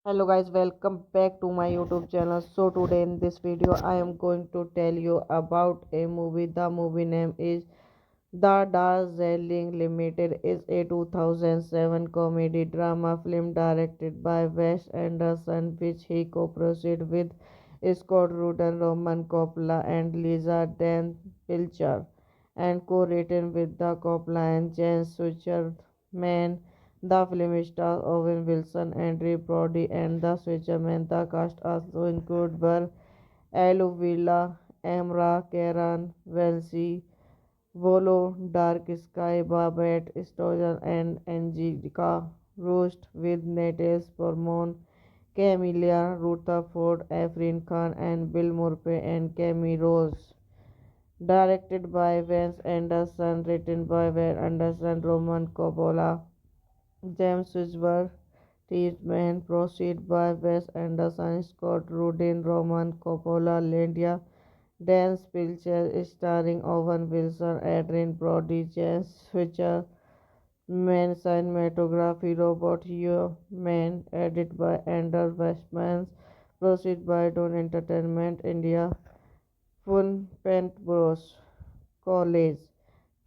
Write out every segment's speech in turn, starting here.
Hello guys, welcome back to my YouTube channel. So today in this video I am going to tell you about a movie. The movie name is The Darjeeling Limited. Is a 2007 comedy drama film directed by Wes Anderson, which he co-produced with Scott Rudin, Roman Coppola and Lisa Dan Pilcher, and co-written with the Coppola and James Switcherman. The film stars Owen Wilson, Andrew Brody, and the Switcherman. The cast also includes Burr, Aluvilla, Amra, Karen, Welsi, Volo, Dark Sky, Babette Stojan, and Angelica Roast, with Natalie Portman, Camilla Rutherford, Efrin Khan, and Bill Murphy and Camille Rose. Directed by Wes Anderson, written by Wes Anderson, Roman Coppola, James Whisper, Treatment, proceed by Wes Anderson, Scott Rudin, Roman Coppola, Lydia Dan Pilcher, starring Owen Wilson, Adrian Brody, James Switcher, Man Cinematography, Robert Human, edited by Andrew Westman, proceed by Don Entertainment India, Fun Pent Bros. College.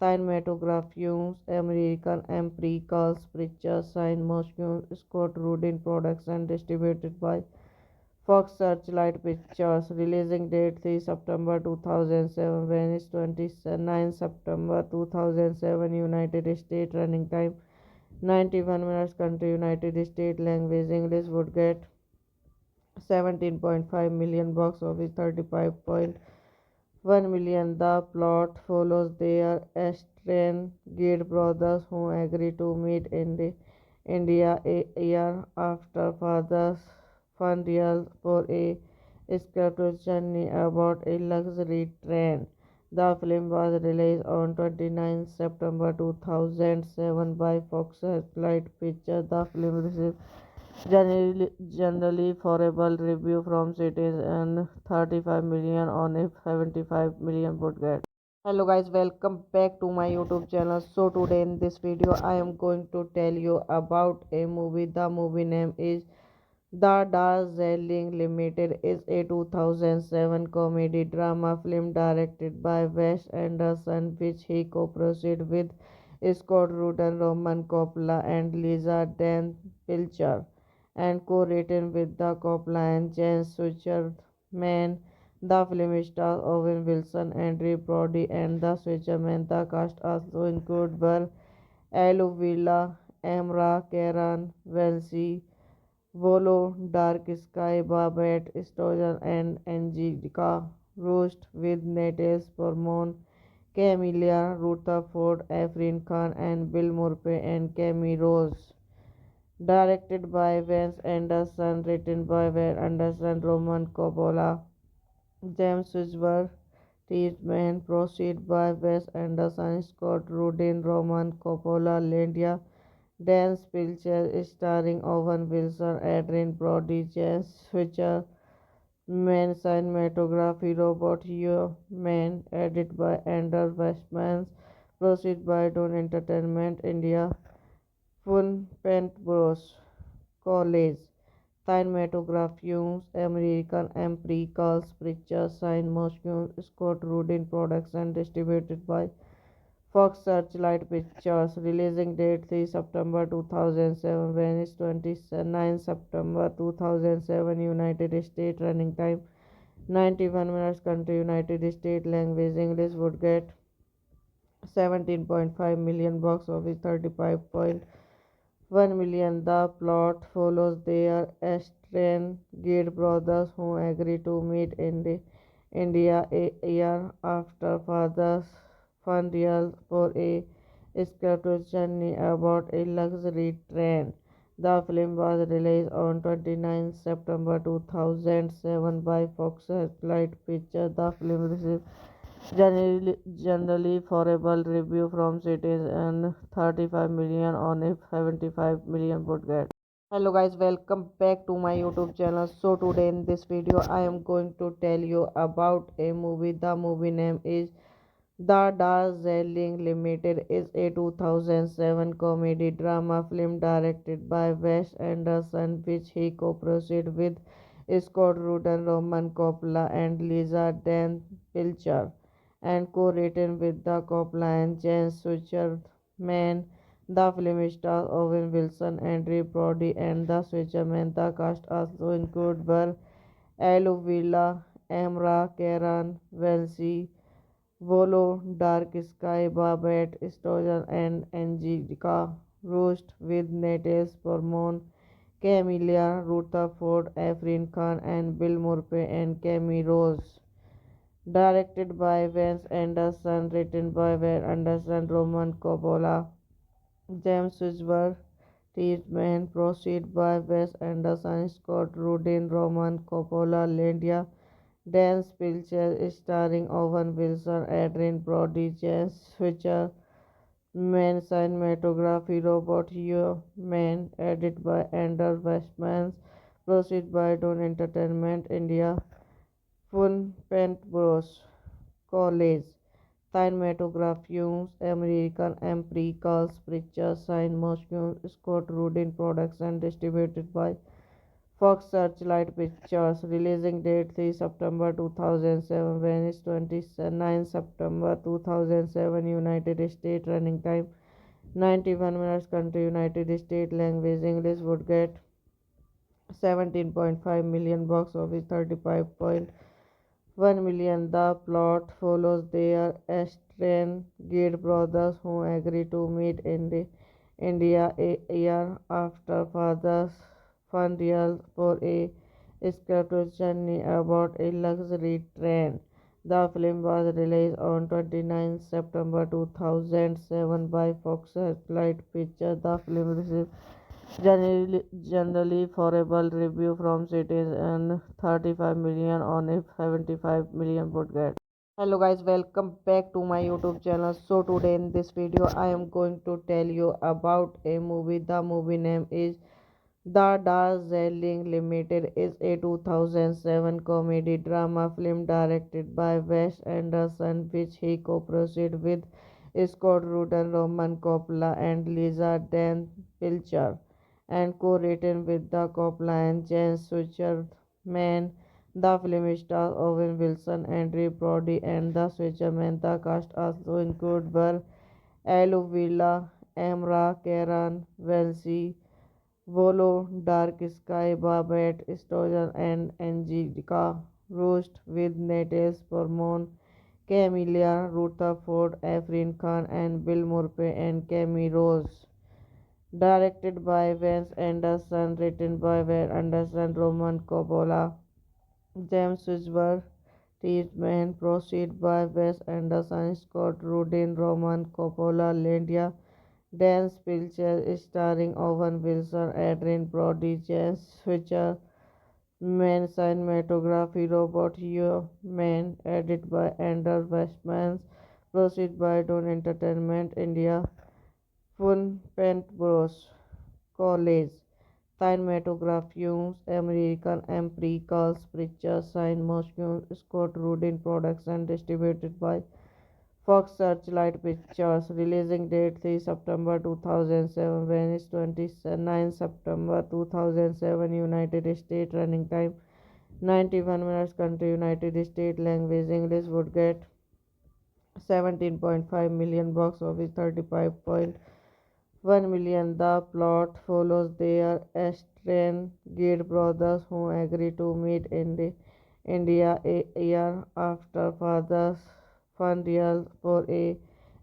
Cinematography, American Empiricals Pictures, Sign Motion, Scott Rudin Production, distributed by Fox Searchlight Pictures. Releasing date 3 September 2007, Venice 29 September 2007, United States. Running time 91 minutes. Country United States. Language English. Would get 17.5 million. Box office 35.1 million. The plot follows their estranged brothers who agree to meet in India a year after father's funeral for a escaped journey aboard a luxury train. The film was released on 29 September 2007 by Fox Searchlight Pictures. The film received generally favorable review from critics and 35 million on a 75 million budget. Hello guys, welcome back to my YouTube channel. So today in this video I am going to tell you about a movie. The movie name is The Darjeeling Limited. Is a 2007 comedy drama film directed by Wes Anderson, which he co-produced with Scott Rudin, Roman Coppola and Lisa Dan Pilcher, and co-written with the Coppola and James Switcherman. The film stars Owen Wilson, Andrew Brody, and the Switcherman. The cast also includes Burr, Aluvilla, Amra, Karen, Welsi, Volo, Dark Sky, Babette Stojan, and Angelica Roast, with Natalie Portman, Camilla Rutherford, Efrin Khan, and Bill Murphy and Camille Rose. Directed by Wes Anderson, written by Wes Anderson, Roman Coppola, James Whisper, Treatment proceed by Wes Anderson, Scott Rudin, Roman Coppola, Linda Dan Spilcher, starring Owen Wilson, Adrian Brody, James Fisher, Man cinematography Robert Human, edited by Andrew Westman, proceed by Dawn Entertainment India, Fun Pent Bros. College, cinematography American Empiricals Pictures, Sign Motion, Scott Rudin Production, distributed by Fox Searchlight Pictures, releasing date 3 September 2007, Venice 29 September 2007, United States, running time 91 minutes, country United States, language English, would get 17.5 million, box office 35.1 million. The plot follows their estranged brothers who agree to meet in India a year after father's funeral for a spiritual journey aboard a luxury train. The film was released on 29 September 2007 by Fox Searchlight Pictures. The film received generally favorable review from critics and 35 million on a 75 million budget. Hello guys, welcome back to my YouTube channel. So today in this video I am going to tell you about a movie. The movie name is The Darjeeling Limited. Is a 2007 comedy drama film directed by Wes Anderson, which he co-produced with Scott Rudin, Roman Coppola, and Lisa Dan Pilcher, and co-written with the Coppola and James Switcherman. The film stars Owen Wilson, Andrew Brody, and the Switcherman. The cast also include Burr, Aluvilla, Amra, Karen, Welsi, Volo, Dark Sky, Babette Stojan, and Angelica Roast, with Natalie Portman, Camelia Rutherford, Efrin Khan, and Bill Murphy and Camille Rose. Directed by Wes Anderson, written by Wes Anderson, Roman Coppola, James Whisper, treatment proceed by Wes Anderson, Scott Rudin, Roman Coppola, Linda Dan Spilcher, starring Owen Wilson, Adrian Brody, James Fisher, Man cinematography Robert Human, edited by Andrew Westman, proceed by Dawn Entertainment India, Fun Pent Bros. College, cinematography American Empiricals Pictures, Sign Motion, Scott Rudin Production, distributed by Fox Searchlight Pictures, releasing date 3 September 2007, Venice 29 September 2007, United States, running time 91 minutes, country United States, language English, would get 17.5 million, box office 35.1 million. The plot follows their estranged brothers who agree to meet in India a year after father's funeral for a spiritual journey aboard a luxury train. The film was released on 29 September 2007 by Fox Searchlight Pictures. The film received generally favorable review from critics and 35 million on a 75 million budget. Hello guys, welcome back to my YouTube channel. So today in this video I am going to tell you about a movie. The movie name is The Darjeeling Limited. Is a 2007 comedy drama film directed by Wes Anderson, which he co-produced with Scott Rudin, Roman Coppola, and Lisa Dan Pilcher, and co-written with the Coppola and James Switcherman. The film stars Owen Wilson, Andrew Brody, and the Switcherman. The cast also include Burr, Aluvilla, Amra, Karen, Welsi, Volo, Dark Sky, Babette Stojan, and Angelica Roast, with Natalie Portman, Camelia Rutherford, Efrin Khan, and Bill Murphy and Camille Rose. Directed by Wes Anderson, written by Wes Anderson, Roman Coppola, James Whisper, treatment proceed by Wes Anderson, Scott Rudin, Roman Coppola, Linda Dan Spilcher, starring Owen Wilson, Adrian Brody, James Fisher, Man cinematography Robot Human edited by Anders Westmans proceed by Dawn Entertainment India Fun Pent Bros College Cinematography American Empiricals Pictures Sign Motion Scott Rudin Products and distributed by Fox Searchlight Pictures. Releasing date 3 September 2007. Venice 29 September 2007. United States. Running time 91 minutes. Country United States. Language English. Would get 17.5 million. Box office 35.1 million. The plot follows their estranged brothers who agree to meet in India a year after father's funeral for a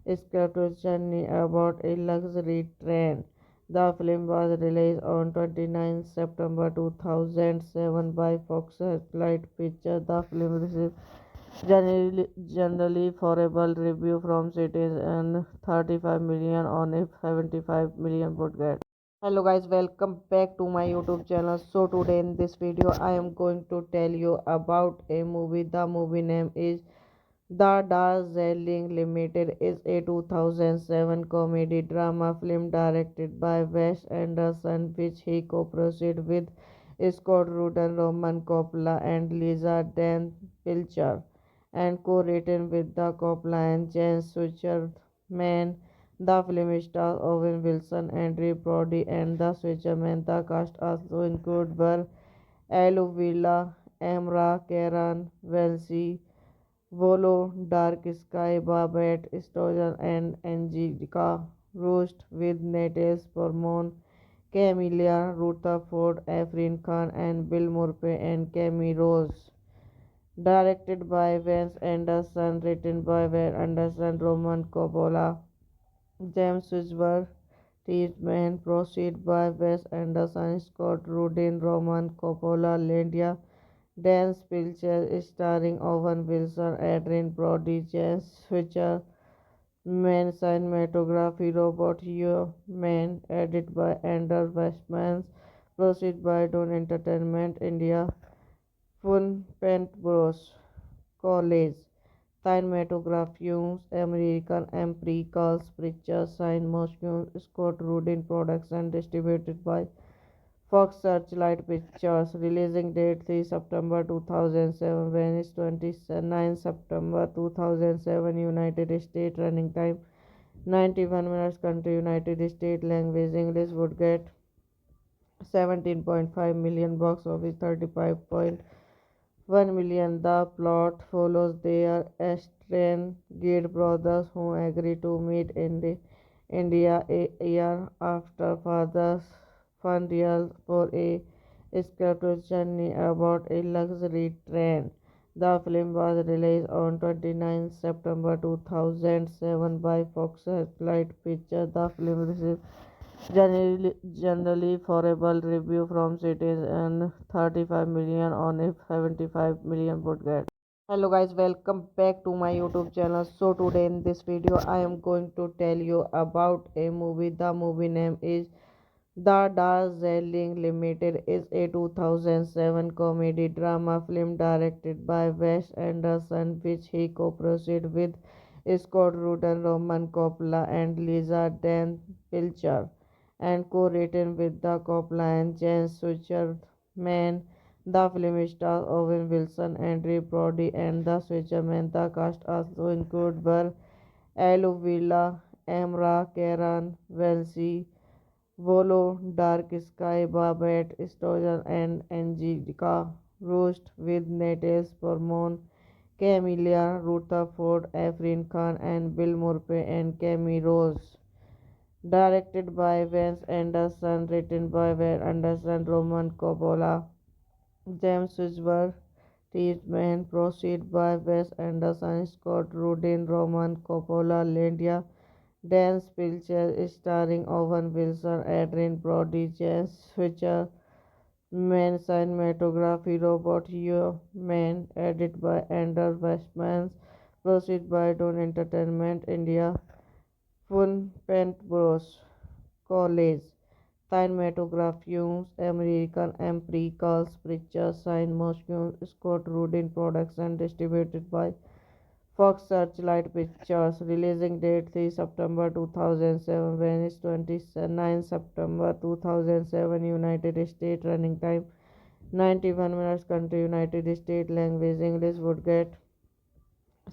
escaped journey about a luxury train. The film was released on 29 September 2007 by Fox Searchlight Pictures. The film received generally favorable review from critics and 35 million on a 75 million budget. Hello guys, welcome back to my YouTube channel. So today in this video I am going to tell you about a movie. The movie name is The Darjeeling Limited is a 2007 comedy drama film directed by Wes Anderson, which he co-produced with Scott Rudin, Roman Coppola, and Lisa Dan Pilcher, and co-written with the Coppola and James Switcherman. The film stars Owen Wilson, Andrew Brody, and the Switcherman. The cast also include Burr, Aluvilla, Amra, Karen, Welsi, Volo, Dark Sky, Babette Stojan, and Angelica Roast, with Natalie Portman, Camilla Rutherford, Efrin Khan, and Bill Murphy and Cami Rose. Directed by Wes Anderson, written by Wes Anderson, Roman Coppola, James Wishburne, Treatment proceed by Wes Anderson, Scott Rudin, Roman Coppola, Linda Dan Pilcher, starring Owen Wilson, Adrien Brody, James Switcher, Man cinematography Robot Human edited by Anders Westmans proceed by Dawn Entertainment India Fun Pent Bros College Cinematography American Empiricals Pictures Sign Motion Scott Rudin Products and distributed by Fox Searchlight Pictures. Releasing date 3 September 2007. Venice 29 September 2007. United States. Running time 91 minutes. Country United States. Language English. Would get 17.5 million. Box office 35.1 million. The plot follows their estranged brothers who agree to meet in India a year after father's funeral for a escaped journey about a luxury train. The film was released on 29 September 2007 by Fox Searchlight Pictures. The film received generally favorable review from critics and 35 million on a 75 million budget. Hello guys, welcome back to my YouTube channel. So today in this video I am going to tell you about a movie. The movie name is The Darjeeling Limited is a 2007 comedy drama film directed by Wes Anderson, which he co-produced with Scott Rudin, Roman Coppola, and Lisa Dan Pilcher, and co-written with the Coppola and James Switcherman. The film stars Owen Wilson, Andrew Brody, and the Switcherman. The cast also include Burr, Aluvilla, Amra, Karen, Welsi, Volo, Dark Sky, Babette Stojan, and Angelica Roast, with Natalie Portman, Camilla Rutherford, Efrin Khan, and Bill Murphy and Cami Rose. Directed by Wes Anderson, written by Wes Anderson, Roman Coppola, James Wishburne, Treatment proceed by Wes Anderson, Scott Rudin, Roman Coppola, Linda Dan Pilcher, starring Owen Wilson, Adrien Brody, James Switcher, Man cinematography Robot Human edited by Anders Westmans proceed by Dawn Entertainment India Fun Pent Bros College Cinematograph Films, American Empirical Pictures, Sign Motion, Scott Rudin Products and distributed by Fox Searchlight Pictures. Releasing date 3 September 2007, Venice 29 September 2007, United States. Running time 91 minutes. Country United States. Language English. Would get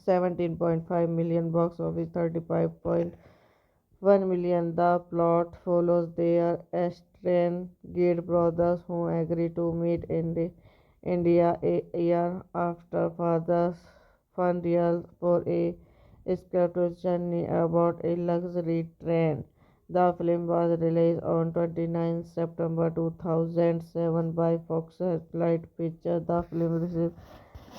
17.5 million, box office 35.1 million. The plot follows their estranged brothers who agree to meet in India a year after father's funeral for a escorted journey aboard a luxury train. The film was released on 29 September 2007 by Fox Searchlight Pictures. The film received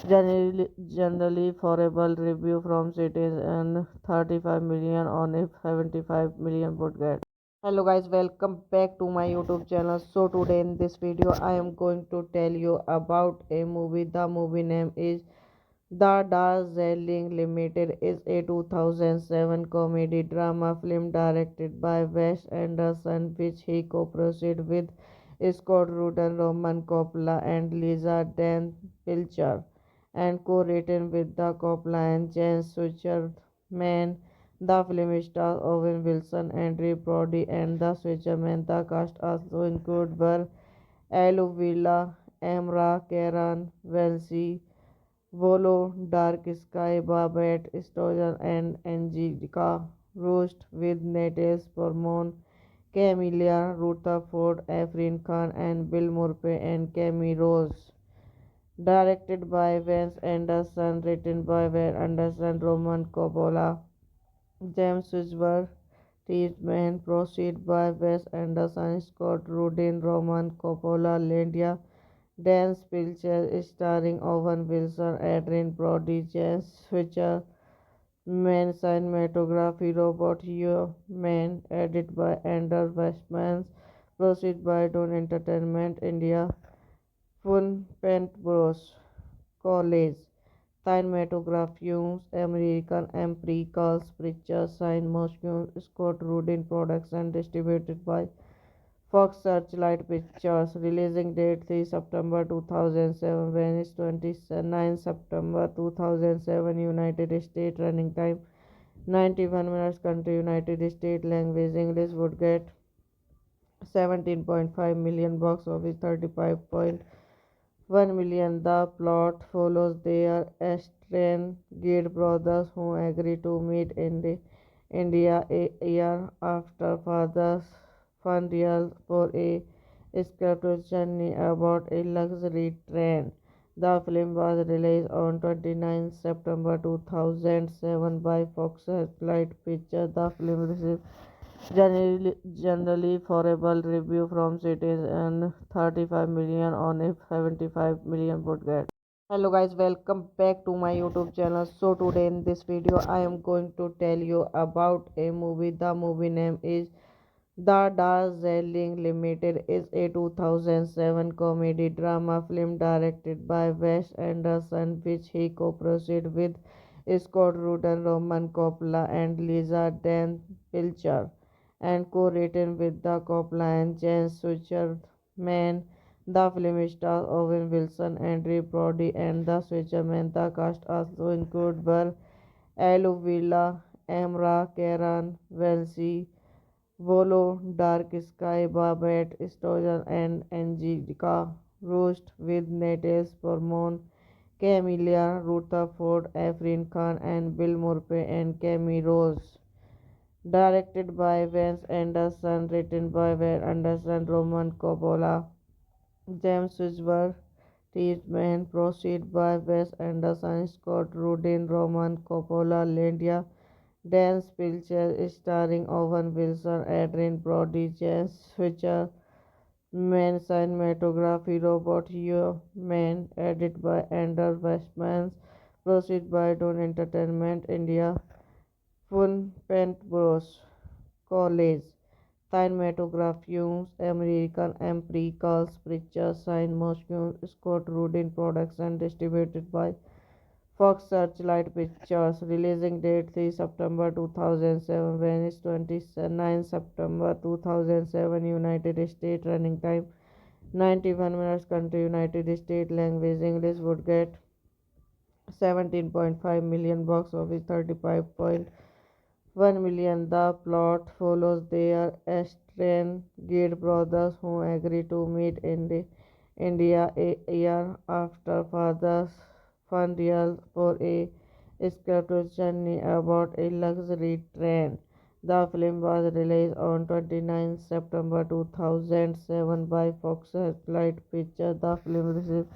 generally favorable review from critics and 35 million on a 75 million budget. Hello guys, welcome back to my YouTube channel. So today in this video I am going to tell you about a movie. The movie name is The Darjeeling Limited. Is a 2007 comedy drama film directed by Wes Anderson, which he co-produced with Scott Rudin, Roman Coppola and Lisa Dan Pilcher, and co-written with the Coppola and James Switcherman. The film stars Owen Wilson, Andrew Brody, and the Switcherman. The cast also include Burr, Aluvilla, Amra, Karen, Welsi, Volo, Dark Sky, Babette Stojan, and Angelica Roast, with Natalie Portman, Camilla Rutherford, Efrin Khan, and Bill Murphy and Camille Rose. Directed by Wes Anderson, written by Wes Anderson, Roman Coppola, James Whisper, Treatment, proceed by Wes Anderson, Scott Rudin, Roman Coppola, Linda Dan Pilcher, starring Owen Wilson, Adrian Brody, James Switcher, Man Cinematography, Robert Human, edited by Andrew Westman, proceed by Dawn Entertainment India, Fun Pent Bros. College. Cinematograph Films, American Empirical Pictures, Sign Motion, Scott Rudin Products and distributed by Fox Searchlight Pictures. Releasing date 3 September 2007, Venice 29 September 2007, United States. Running time 91 minutes. Country United States. Language English. Would get 17.5 million, box office 35.1 million. The plot follows their estranged brothers who agree to meet in India a year after father's funeral for a escorted journey aboard a luxury train. The film was released on 29 September 2007 by Fox Searchlight Pictures. The film received generally favorable review from critics and 35 million on a 75 million budget. Hello guys, welcome back to my YouTube channel. So today in this video I am going to tell you about a movie. The movie name is The Darjeeling Limited. Is a 2007 comedy drama film directed by Wes Anderson, which he co-produced with Scott Rudin, Roman Coppola and Lisa Dan Pilcher, and co-written with the Coppola and James Switcherman. The film stars Owen Wilson, Andrew Brody, and the Switcherman. The cast also include Burr, Aluvilla, Amra, Karen, Welsi, Volo, Dark Sky, Babette Stojan, and Angelica Roast, with Natalie Portman, Camilla Rutherford, Efrin Khan, and Bill Murphy and Camille Rose. Directed by Wes Anderson, written by Wes Anderson, Roman Coppola, James Whisper, Treatment, proceed by Wes Anderson, Scott Rudin, Roman Coppola, Linda Dan Pilcher, starring Owen Wilson, Adrian Brody, James Switcher, Man Cinematography, Robert Human, edited by Andrew Westman, proceed by Dawn Entertainment India, Fun Pent Bros. College. Cinematograph Films, American Empirical Pictures, Sign Motion, Scott Rudin Products and distributed by Fox Searchlight Pictures. Releasing date 3 September 2007. Venice 29 September 2007. United States. Running time 91 minutes. Country United States. Language English. Would get 17.5 million. Box office 35.1 million. The plot follows their estranged brothers who agree to meet in India a year after father's funeral for a escorted journey aboard a luxury train. The film was released on 29 September 2007 by Fox Searchlight Pictures. The film received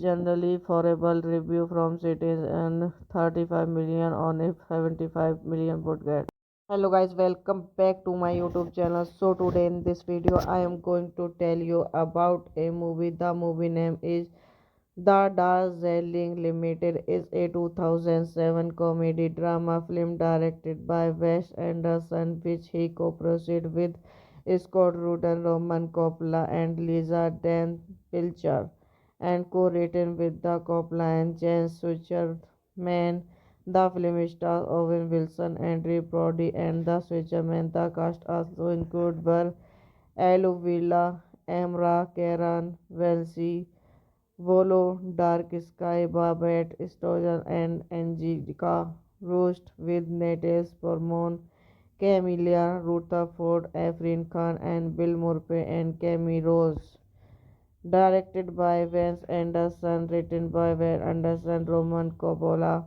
generally favorable review from critics and 35 million on a 75 million budget. Hello guys, welcome back to my YouTube channel. So today in this video I am going to tell you about a movie. The movie name is The Darjeeling Limited. Is a 2007 comedy drama film directed by Wes Anderson, which he co-produced with Scott Rudin, Roman Coppola and Lisa Dan Pilcher, and co-written with the Coppola and James Switcherman. The film stars Owen Wilson, Andrew Brody, and the Switcherman. The cast also include Burr, Aluvilla, Amra, Karen, Welsi, Volo, Dark Sky, Babette Stojan, and Angelica Roast, with Natalie Portman, Camelia Rutherford, Efrin Khan, and Bill Murphy and Camille Rose. Directed by Wes Anderson, written by Wes Anderson, Roman Coppola,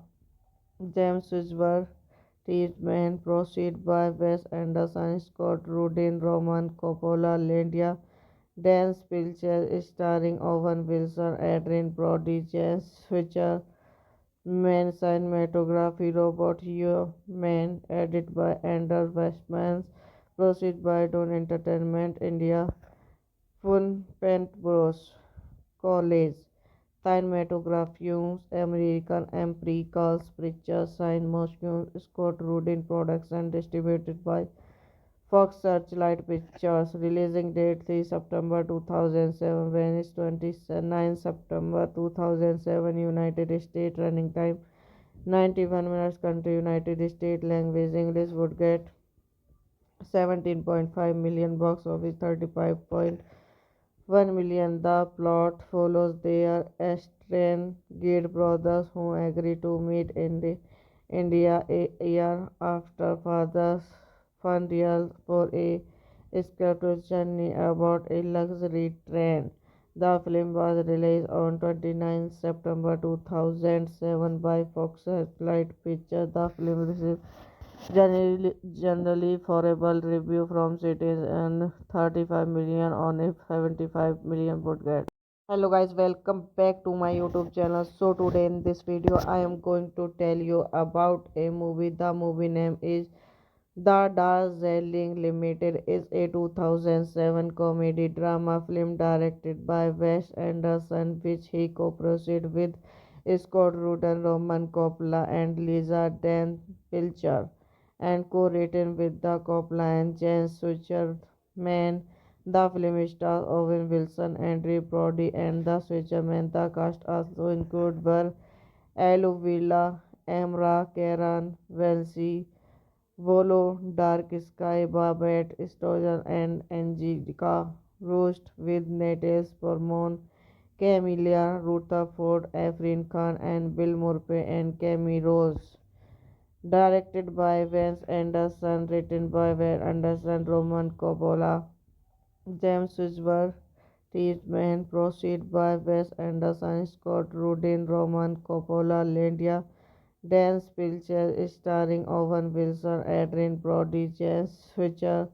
James Whisper, Treatment, proceed by Wes Anderson, Scott Rudin, Roman Coppola, Linda Dan Pilcher, starring Owen Wilson, Adrian Brody, James Switcher, Man cinematography, Robert Human, edited by Anders Westman, proceed by Don Entertainment India, Fun Pent Bros. College, Cinematography, American Empirical Pictures, Sign Motion, Scott Rudin Production, distributed by Fox Searchlight Pictures. Releasing date 3 September 2007. Venice 29 September 2007. United States. Running time 91 minutes. Country United States. Language English. Would get 17.5 million. Box office 35.1 million. The plot follows their estranged brothers who agree to meet in India a year after father's funeral for a scheduled journey aboard a luxury train. The film was released on 29 September 2007 by Fox Searchlight Pictures. The film received generally favorable review from critics and 35 million on a 75 million budget. Hello guys, welcome back to my YouTube channel. So today in this video I am going to tell you about a movie. The movie name is The Darjeeling Limited. Is a 2007 comedy drama film directed by Wes Anderson, which he co-produced with Scott Rudin, Roman Coppola and Lisa Dan Pilcher, and co-written with the Coppola and James Switcherman. The film stars Owen Wilson, Andrew Brody, and the Switcherman. The cast also include Burr, Aluvilla, Amra, Karen, Welsi, Volo, Dark Sky, Babette Stojan, and Angelica Roast, with Natalie Portman, Camelia Rutherford, Efrin Khan, and Bill Murphy and Camille Rose. Directed by Wes Anderson, written by Wes Anderson, Roman Coppola, James Whisper, Treatment, proceed by Wes Anderson, Scott Rudin, Roman Coppola, Linda Dan Pilcher, starring Owen Wilson, Adrian Brody, James Switcher,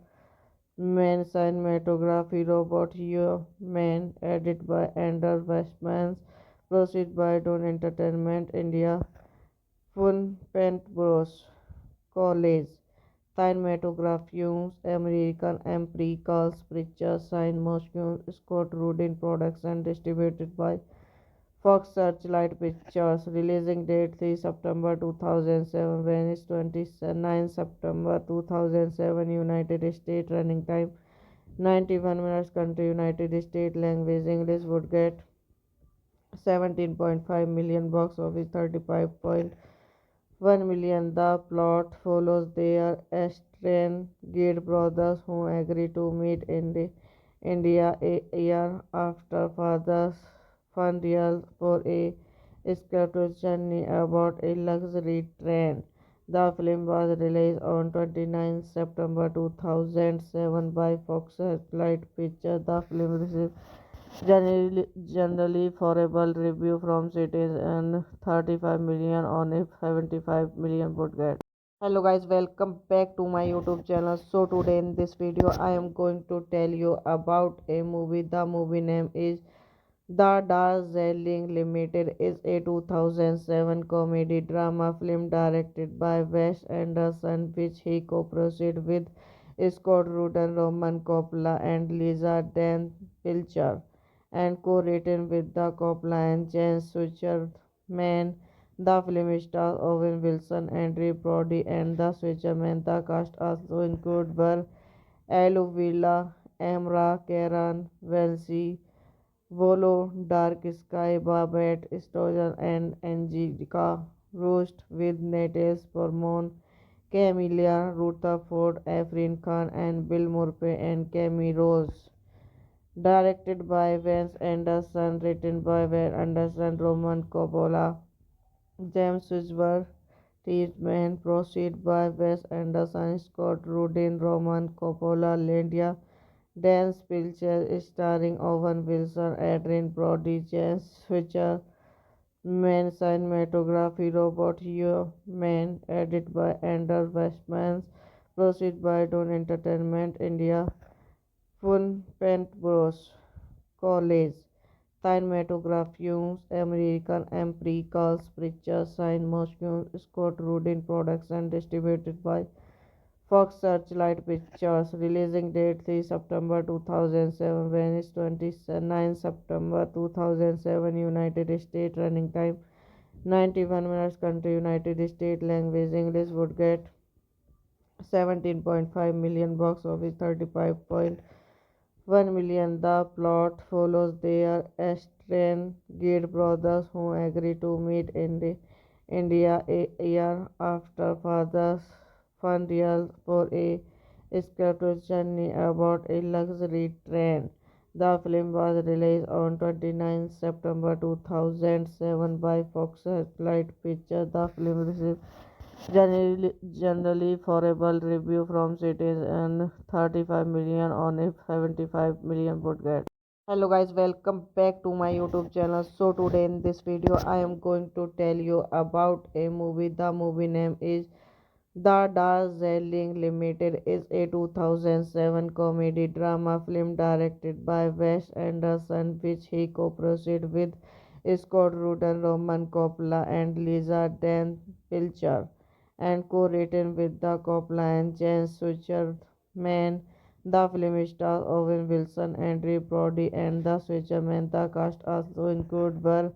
Man cinematography, Robert Human, edited by Anders Westman, proceed by Don Entertainment India, Fun Pent Bros. College, Cinematography, American Empirical Pictures, Sign Motion, Scott Rudin Production, distributed by Fox Searchlight Pictures. Releasing date 3 September 2007. Venice 29 September 2007. United States. Running time 91 minutes. Country United States. Language English. Would get 17.5 million, box office 35.1 million. The plot follows their estranged brothers who agree to meet in India a year after father's funeral for a escaped journey aboard a luxury train. The film was released on 29 September 2007 by Fox Searchlight Pictures. The film received generally favorable review from critics and 35 million on a 75 million budget. Hello guys, welcome back to my YouTube channel. So today in this video I am going to tell you about a movie. The movie name is The Darjeeling Limited. Is a 2007 comedy drama film directed by Wes Anderson, which he co-produced with Scott Rudin, Roman Coppola and Lisa Dan Pilcher, and co-written with the Coppola and James Switcherman. The film stars Owen Wilson, Andrew Brody, and the Switcherman. The cast also include Burr, Aluvilla, Amra, Karen, Welsi, Volo, Dark Sky, Babette Stojan, and Angelica Roast, with Natalie Portman, Camelia Rutherford, Efrin Khan, and Bill Murphy and Camille Rose. Directed by Wes Anderson, written by Wes Anderson, Roman Coppola, James Whisper, Treatment, proceed by Wes Anderson, Scott Rudin, Roman Coppola, Linda Dan Pilcher, starring Owen Wilson, Adrian Brody, James Switcher, Man cinematography, Robert Human, edited by Andrew Westman, proceed by Dawn Entertainment India, Fun Paint Bros. College, Cinematography, American Empiricals Pictures, Sign Moscow, Scott Rudin Production, distributed by Fox Searchlight Pictures. Releasing date 3 September 2007, Venice 29 September 2007, United States. Running time 91 minutes. Country United States. Language English. Would get 17.5 million, box office 35.1 million. The plot follows their estranged brothers who agree to meet in India a year after father's funeral for a escaped journey aboard a luxury train. The film was released on 29 September 2007 by Fox Searchlight Pictures. The film received generally favorable review from critics and 35 million on a 75 million budget. Hello guys, welcome back to my YouTube channel. So today in this video I am going to tell you about a movie. The movie name is The Darjeeling Limited. Is a 2007 comedy drama film directed by Wes Anderson, which he co-produced with Scott Rudin, Roman Coppola and Lisa Dan Pilcher, and co-written with the Coppola and James Switcherman. The film stars Owen Wilson, Andrew Brody, and the Switcherman. The cast also include Burr,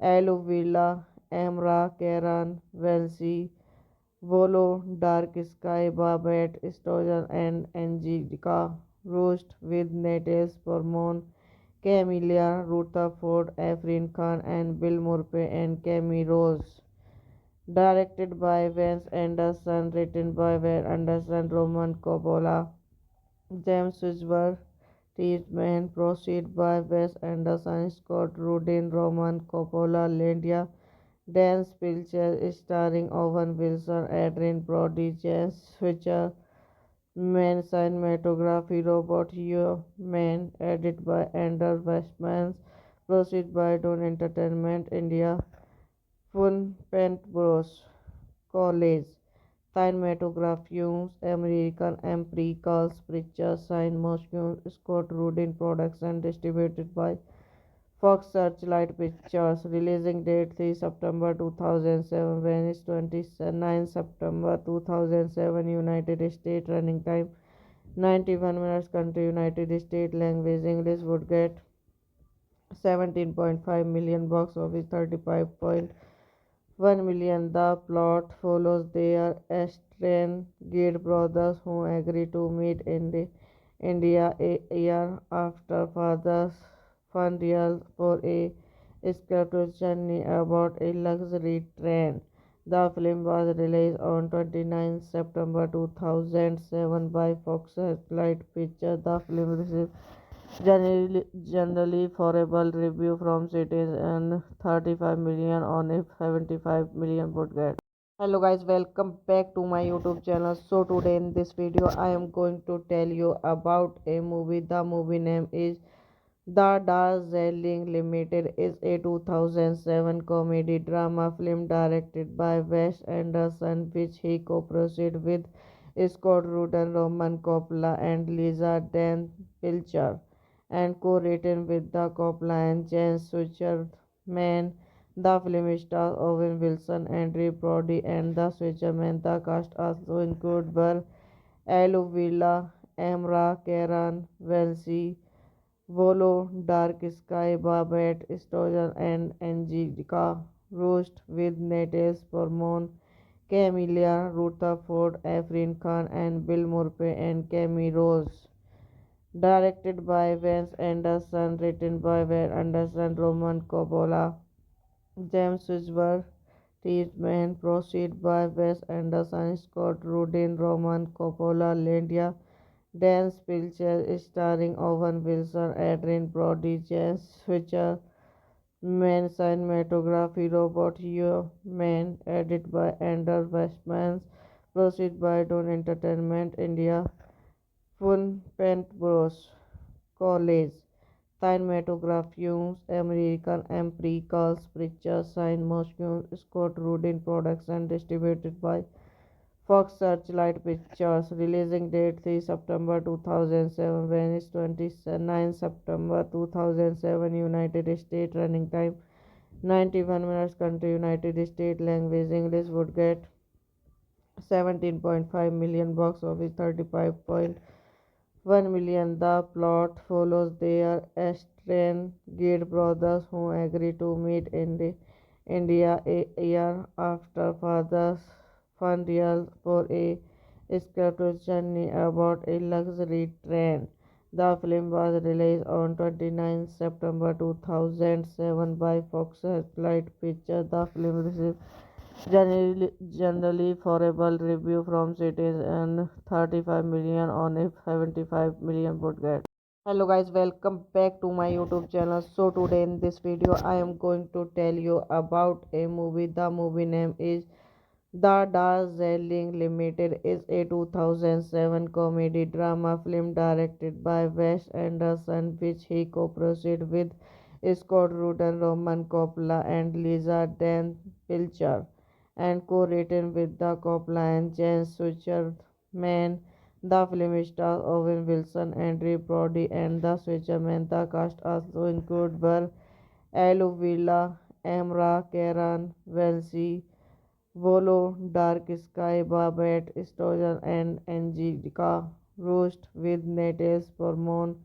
Aluvilla, Amra, Karen, Welsi, Volo, Dark Sky, Babette Stojan, and Angelica Roast, with Natalie Portman, Camelia Rutherford, Efrin Khan, and Bill Murphy and Camille Rose. Directed by Wes Anderson, written by Wes Anderson, Roman Coppola, James Whisper, Treatment, proceed by Wes Anderson, Scott Rudin, Roman Coppola, Linda Dan Pilcher, starring Owen Wilson, Adrian Brody, James Switcher, Man cinematography, Robert Human, edited by Andrew Westman, proceed by Dawn Entertainment India, Fun Paint Bros. College, Cinematography, American Empiricals Pictures, Sign Moscow, Scott Rudin Production, distributed by Fox Searchlight Pictures. Releasing date 3 September 2007, Venice 29 September 2007, United States. Running time 91 minutes. Country United States. Language English. Would get 17.5 million, box office 35.1 million. The plot follows their estranged brothers who agree to meet in India a year after father's funeral for a scripted journey about a luxury train. The film was released on 29 September 2007 by Fox Searchlight Pictures. The film received generally favorable review from critics and 35 million on a 75 million budget. Hello guys, welcome back to my YouTube channel. So today in this video I am going to tell you about a movie. The movie name is The Darjeeling Limited. Is a 2007 comedy drama film directed by Wes Anderson, which he co-produced with Scott Rudin, Roman Coppola, and Lisa Dan Pilcher, and co-written with the Coppola and James Switcherman. The film stars Owen Wilson, Andrew Brody, and the Switcherman. The cast also include Burr, Aluvilla, Amra, Karen, Welsi, Volo, Dark Sky, Babette Stojan, and Angelica Roast, with Natalie Portman, Camilla Rutherford, Afrin Khan, and Bill Murphy and Camille Rose. Directed by Wes Anderson, written by Wes Anderson, Roman Coppola, James Wishburne, Treatment, proceed by Wes Anderson, Scott Rudin, Roman Coppola, Linda Dan Pilcher, starring Owen Wilson, Adrian Brody, James Switcher, Man cinematography, Robert Human, edited by Andrew Westman, proceed by Dawn Entertainment India, Fun Pent Bros. College, cinematography, American Empiricals Pictures, Sign Motion, Scott Rudin Production, distributed by Fox Searchlight Pictures. Releasing date 3 September 2007, Venice 29 September 2007, United States. Running time 91 minutes. Country United States. Language English. Would get 17.5 million. Box office 35.1 million. The plot follows their estranged brothers who agree to meet in India a year after father's funeral for a scripted journey about a luxury train. The film was released on 29 September 2007 by Fox Searchlight Pictures. The film received generally favorable review from critics and 35 million on a 75 million budget. Hello guys, welcome back to my YouTube channel. So today in this video I am going to tell you about a movie. The movie name is The Darjeeling Limited. Is a 2007 comedy drama film directed by Wes Anderson, which he co-produced with Scott Rudin, Roman Coppola, and Lisa Dan Pilcher, and co-written with the Coppola and James Switcherman. The film stars Owen Wilson, Andrew Brody, and the Switcherman. The cast also include Burr, Aluvilla, Amra, Karen, Welsi, Volo, Dark Sky, Babette Stojan, and Angelica Roast, with Natalie Portman,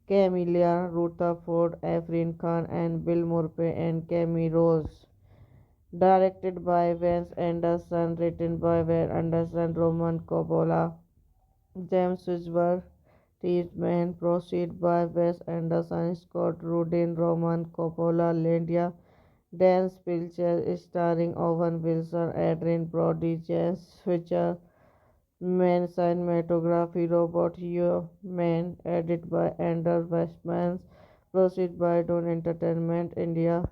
Camilla Rutherford, Afrin Khan, and Bill Murphy and Camille Rose. Directed by Wes Anderson, written by Wes Anderson, Roman Coppola, James Wishburne, Treatment, proceed by Wes Anderson, Scott Rudin, Roman Coppola, Linda Dan Pilcher, starring Owen Wilson, Adrian Brody, James Switcher, Man cinematography, Robert Human, edited by Andrew Westman, proceed by Dawn Entertainment India,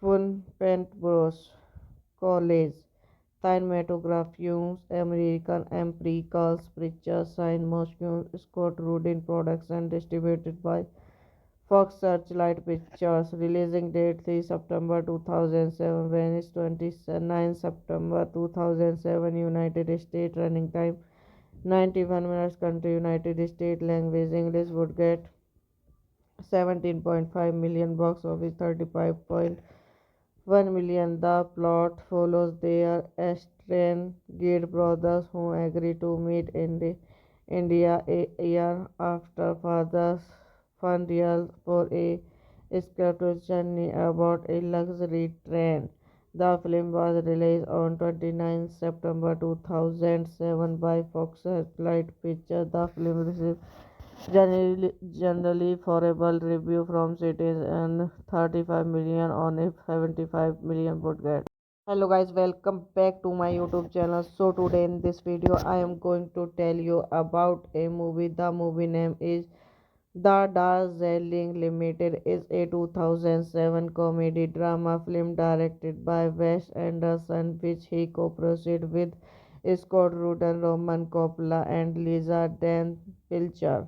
Fun Pent Bros. College, cinematography, American Empiricals Pictures, Sign Motion, Scott Rudin Production, distributed by Fox Searchlight Pictures. Releasing date 3 September 2007, Venice 29 September 2007, United States. Running time 91 minutes. Country United States. Language English. Would get 17.5 million. Box office 35.1 million. The plot follows their estranged brothers who agree to meet in India a year after father's funeral for a scripted journey about a luxury train. The film was released on 29 September 2007 by Fox Searchlight Pictures. The film received generally favorable review from cities and 35 million on a 75 million budget. Hello guys, welcome back to my YouTube channel. So today in this video I am going to tell you about a movie. The movie name is The Darjeeling Limited. Is a 2007 comedy drama film directed by Wes Anderson, which he co-produced with Scott Rudin, Roman Coppola, and Lisa Dan Pilcher,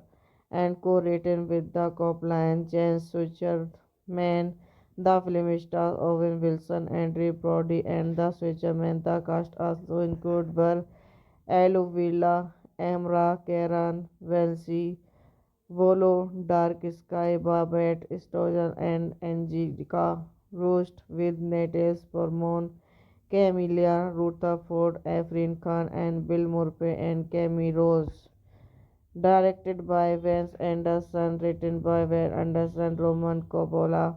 and co-written with the Coppola and James Switcherman. The film stars Owen Wilson, Andrew Brody, and the Switcherman. The cast also include Burr, Aluvilla, Amra, Karen, Welsi, Volo, Dark Sky, Babette Stojan, and Angelica Roast, with Natalie Portman, Camilla Rutherford, Efrin Khan, and Bill Murphy and Camille Rose. Directed by Wes Anderson, written by Wes Anderson, Roman Coppola,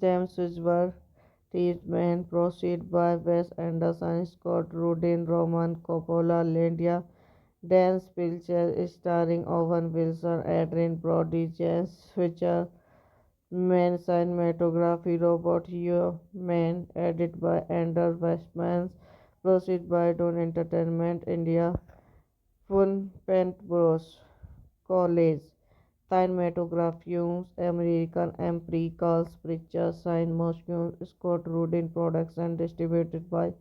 James Wishburne, Treatment, proceed by Wes Anderson, Scott Rudin, Roman Coppola, Linda Dan Pilcher, starring Owen Wilson, Adrian Brody, James Switcher, Man cinematography, Robert Human, edited by Anders Westman, proceed by Dawn Entertainment India, Fun Pent Bros. College, Cinematography, American Empiricals Pictures, Sign Motion, Scott Rudin Production, distributed by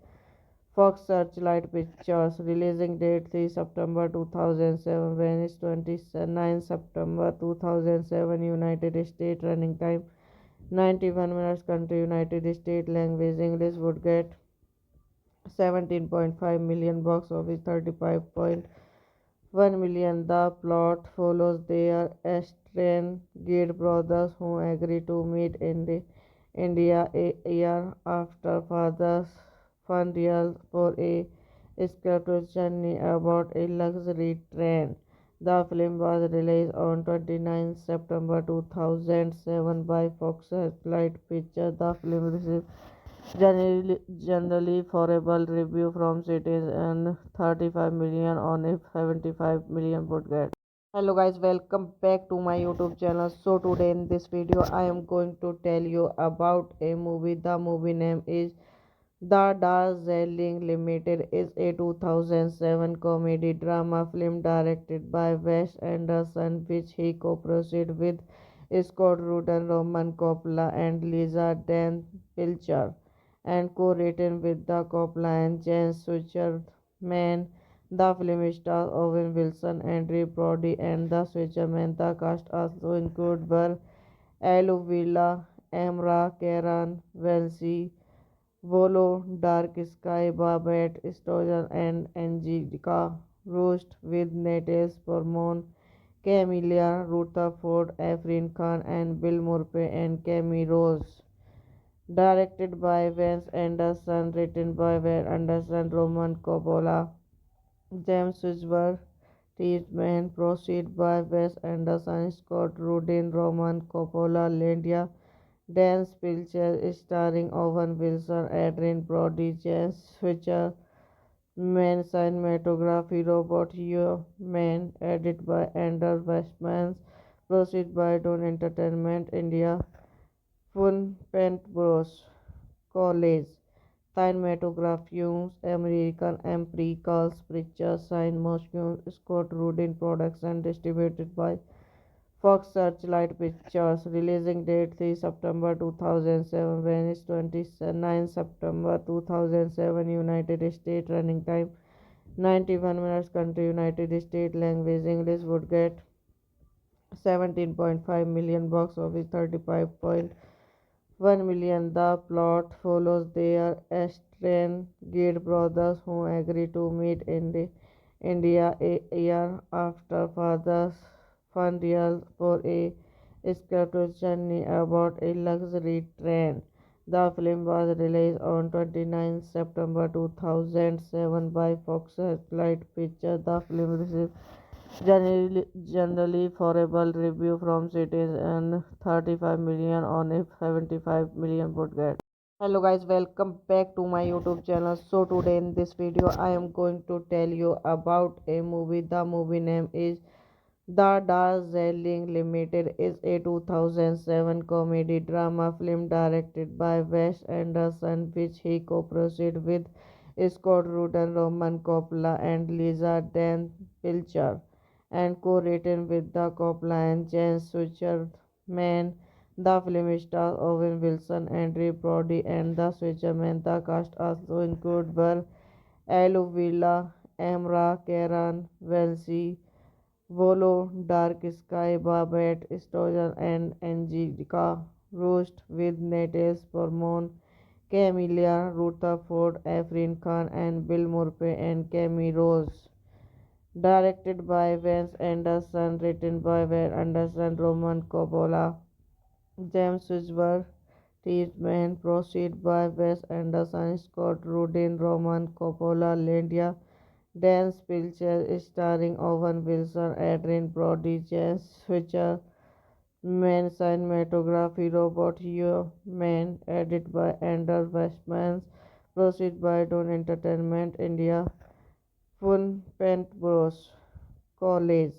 Fox Searchlight Pictures. Releasing date 3 September 2007. Venice 29 September 2007. United States. Running time 91 minutes. Country United States. Language English. Would get 17.5 million. Box office 35.1 million. The plot follows their estranged brothers who agree to meet in India a year after father's funeral for a scripted journey about a luxury train. The film was released on 29 September 2007 by Fox Searchlight Pictures. The film received generally favorable review from critics and 35 million on a 75 million budget. Hello guys, welcome back to my YouTube channel. So today in this video I am going to tell you about a movie. The movie name is The Darjeeling Limited. Is a 2007 comedy drama film directed by Wes Anderson, which he co-produced with Scott Rudin, Roman Coppola, and Lisa Dan Pilcher, and co-written with the Coppola and James Switcherman. The film stars Owen Wilson, Andrew Brody, and the Switcherman. The cast also include Burr, Aluvilla, Amra, Karen, Welsi, Volo, Dark Sky, Babette Stojan, and Angelica Roast, with Natalie Portman, Camilla Rutherford, Efrin Khan, and Bill Murphy and Camille Rose. Directed by Wes Anderson, written by Wes Anderson, Roman Coppola, James Wishburne, Treatment, proceed by Wes Anderson, Scott Rudin, Roman Coppola, Linda Dan Pilcher, starring Owen Wilson, Adrian Brody, James Switcher, Man cinematography, Robert Human, edited by Anders Westman, proceed by Dawn Entertainment India, Fun Pent Bros. College, Cinematography, American Empiricals Pictures, Sign Motion, Scott Rudin Production, distributed by Fox Searchlight Pictures. Releasing date 3 September 2007. Venice 29 September 2007. United States. Running time 91 minutes. Country United States. Language English. Would get 17.5 million. Box office 35.1 million. The plot follows their estranged brothers who agree to meet in India a year after father's funeral for a scripted journey about a luxury train. The film was released on 29 September 2007 by Fox Searchlight Pictures. The film received generally favorable review from critics and 35 million on a 75 million budget. Hello guys, welcome back to my YouTube channel. So today in this video I am going to tell you about a movie. The movie name is The Darjeeling Limited is a 2007 comedy drama film directed by Wes Anderson, which he co-produced with Scott Rudin, Roman Coppola, and Lisa Dan Pilcher, and co-written with the Coppola and James Switcherman. The film stars Owen Wilson, Andrew Brody, and the Switcherman. The cast also include were Aluvila, Amra, Karen, Welsi, Volo, Dark Sky, Babette, Stojan, and Angelica Roast with Natalie Portman, Camelia Rutherford, Afrin Khan, and Bill Murphy and Camille Rose. Directed by Wes Anderson, written by Wes Anderson, Roman Coppola, James Wishburne, Treatment proceed by Wes Anderson, Scott Rudin, Roman Coppola, Linda Dan Pilcher, starring Owen Wilson, Adrian Brody, James Switcher, Man cinematography, Robert Human, edited by Andrew Westman, proceed by Dawn Entertainment India, Fun Pent Bros. College,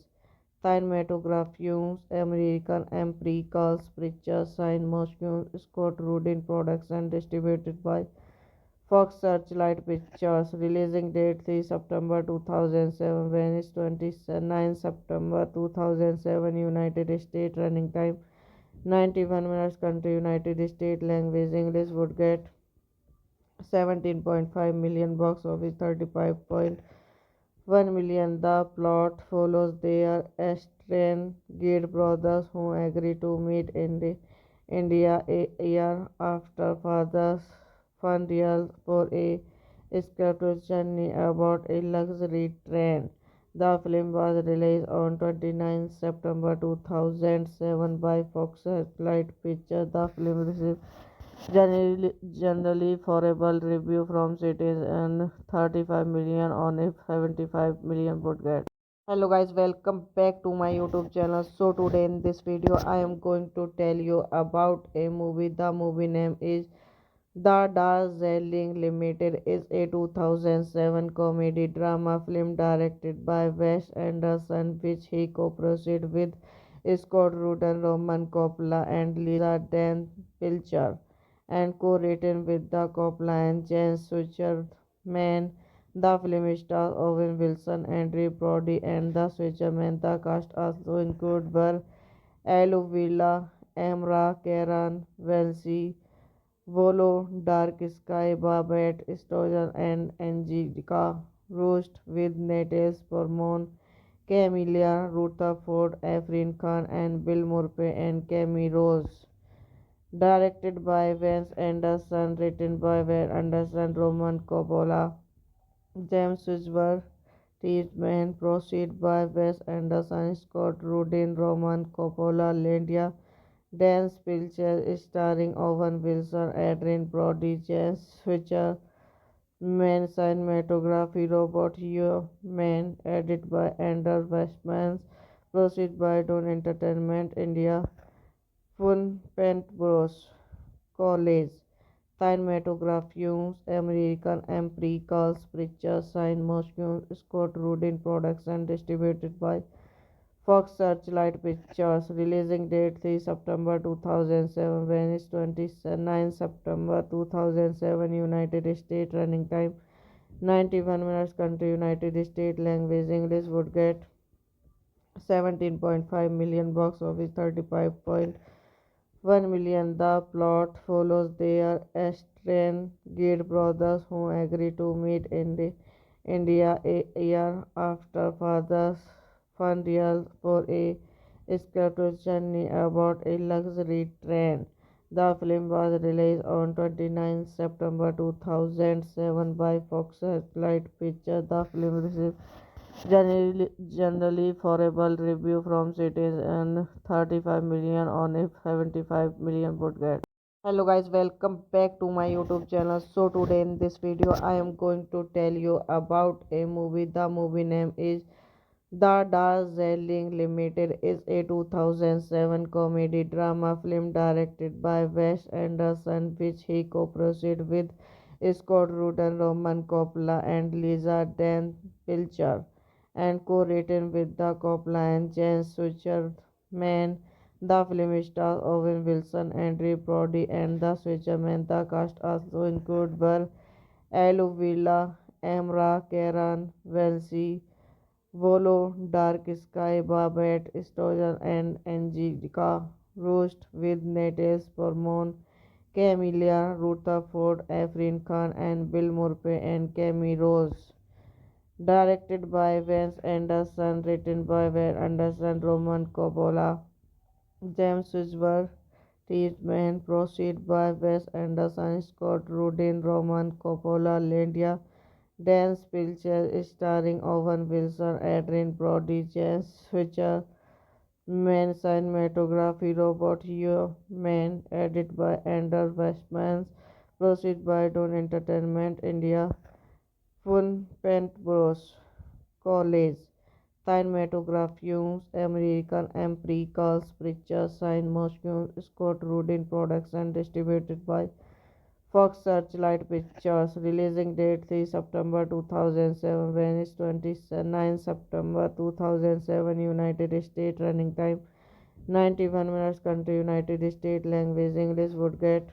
Cinematography, American Empiricals Pictures, Sign Moscow, Scott Rudin Production, distributed by Fox Searchlight Pictures. Releasing date 3 September 2007. Venice 29 September 2007. United States. Running time 91 minutes. Country United States. Language English. Would get 17.5 million. Box office 35.1 million. The plot follows their estranged brothers who agree to meet in India a year after father's funeral for a scripted journey about a luxury train. The film was released on 29 September 2007 by Fox Searchlight Pictures. The film received generally favorable review from critics and 35 million on a 75 million budget. Hello guys, welcome back to my YouTube channel. So today in this video I am going to tell you about a movie. The movie name is The Darjeeling Limited is a 2007 comedy drama film directed by Wes Anderson, which he co-produced with Scott Rudin, Roman Coppola, and Lisa Dan Pilcher, and co-written with the Coppola and James Switcherman. The film stars Owen Wilson, Andrew Brody, and the Switcherman. The cast also include were Aluvila, Amra, Karen, Welsi, Volo, Dark Sky, Babette, Stojan, and Angelica Roast with Natalie Portman, Camelia Rutherford, Afrin Khan, and Bill Murphy and Camille Rose. Directed by Wes Anderson, written by Wes Anderson, Roman Coppola, James Wishburne, Treatment proceed by Wes Anderson, Scott Rudin, Roman Coppola, Linda Dan Pilcher, starring Owen Wilson, Adrian Brody, James Switcher, Man cinematography, Robert Human, edited by Andrew Westman, proceed by Dawn Entertainment India, Fun Pent Bros. College, Cinematography, American Empiricals Pictures, Sign Moscow, Scott Rudin Production, distributed by Fox Searchlight Pictures. Releasing date 3 September 2007. Venice 29 September 2007. United States. Running time 91 minutes. Country United States. Language English. Would get 17.5 million. Box office 35.1 million. The plot follows their estranged brothers who agree to meet in India a year after father's funeral for a scripted journey about a luxury train. The film was released on 29 September 2007 by Fox Searchlight Pictures. The film received generally favorable review from critics and 35 million on a 75 million budget. Hello guys, welcome back to my YouTube channel. So today in this video I am going to tell you about a movie. The movie name is The Darjeeling Limited is a 2007 comedy drama film directed by Wes Anderson, which he co-produced with Scott Rudin, Roman Coppola, and Lisa Dan Pilcher, and co-written with the Coppola and James Switcherman. The film stars Owen Wilson, Andrew Brody, and the Switcherman. The cast also include Burr, Aluvilla, Amra, Karen, Welsi, Volo, Dark Sky, Babette, Stojan, and Angelica Roast with Natalie Portman, Camilla Rutherford, Afrin Khan, and Bill Murphy and Camille Rose. Directed by Wes Anderson, written by Wes Anderson, Roman Coppola, James Wishburne, Treatment, proceed by Wes Anderson, Scott Rudin, Roman Coppola, Lydia Dan Spilcher, starring Owen Wilson, Adrian Brody, James Fisher, Man cinematography, Robert Hugh-Man, edited by Andrew Westman, proceed by Dawn Entertainment India, Fun Pent Bros. College, cinematography, American Empiricals Pictures, Sign Motion, Scott Rudin Production, distributed by Fox Searchlight Pictures. Releasing date 3 September 2007. Venice 29 September 2007. United States. Running time 91 minutes. Country United States. Language English. Would get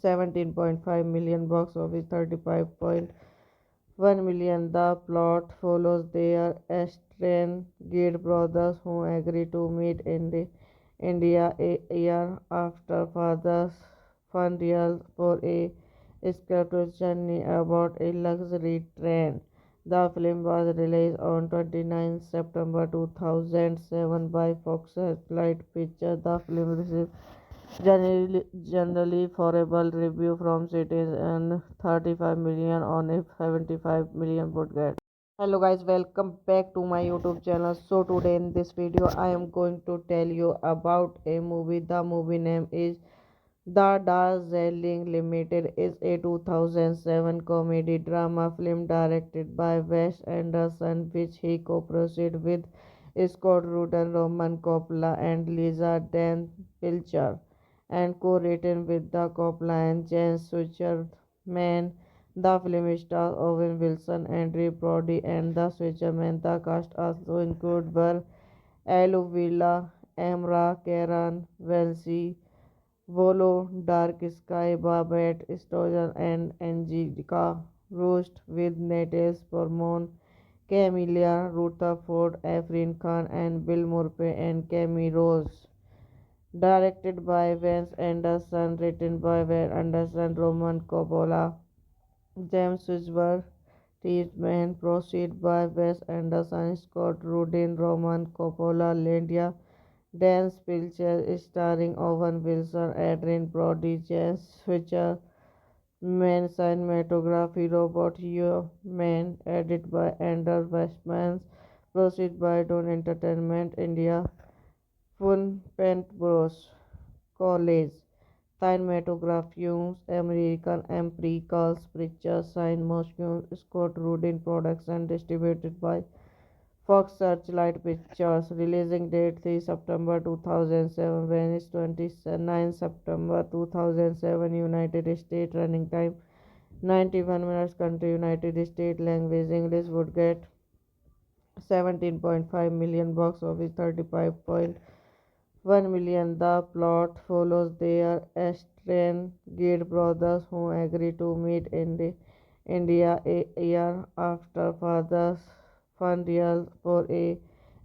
17.5 million. Box office 35.1 million. The plot follows their estranged brothers who agree to meet in India a year after father's funeral for a escaped journey aboard a luxury train. The film was released on 29 September 2007 by Fox Searchlight Pictures. The film received generally favorable review from critics and 35 million on a 75 million budget. Hello guys, welcome back to my YouTube channel. So today in this video I am going to tell you about a movie. The movie name is The Darjeeling Limited. Is a 2007 comedy drama film directed by Wes Anderson, which he co-produced with Scott Rudin, Roman Coppola, and Lisa Dan Pilcher, and co-written with the Coppola and James Switcherman. The film stars Owen Wilson, Andrew Brody, and the Switcherman. The cast also include Burr, Aluvilla, Amra, Karen, Welsi, Volo, Dark Sky, Babette, Stojan, and Angelica Roast with Natalie Portman, Camilla Rutherford, Afrin Khan, and Bill Murphy and Camille Rose. Directed by Wes Anderson, written by Wes Anderson, Roman Coppola, James Wishburne, Treatment, proceed by Wes Anderson, Scott Rudin, Roman Coppola, Lydia Dan Spilcher, starring Owen Wilson, Adrian Brody, James Fisher, Man cinematography, Robert Hugh-Man, edited by Andrew Westman, proceed by Dawn Entertainment India, Fun Pent Bros. College, cinematography, American Empiricals Pictures, Sign Motion, Scott Rudin Production, distributed by Fox Searchlight Pictures. Releasing date 3 September 2007. Venice 29 September 2007. United States. Running time 91 minutes. Country United States. Language English. Would get 17.5 million. Box office 35.1 million. The plot follows their estranged brothers who agree to meet in India a year after father's funeral for a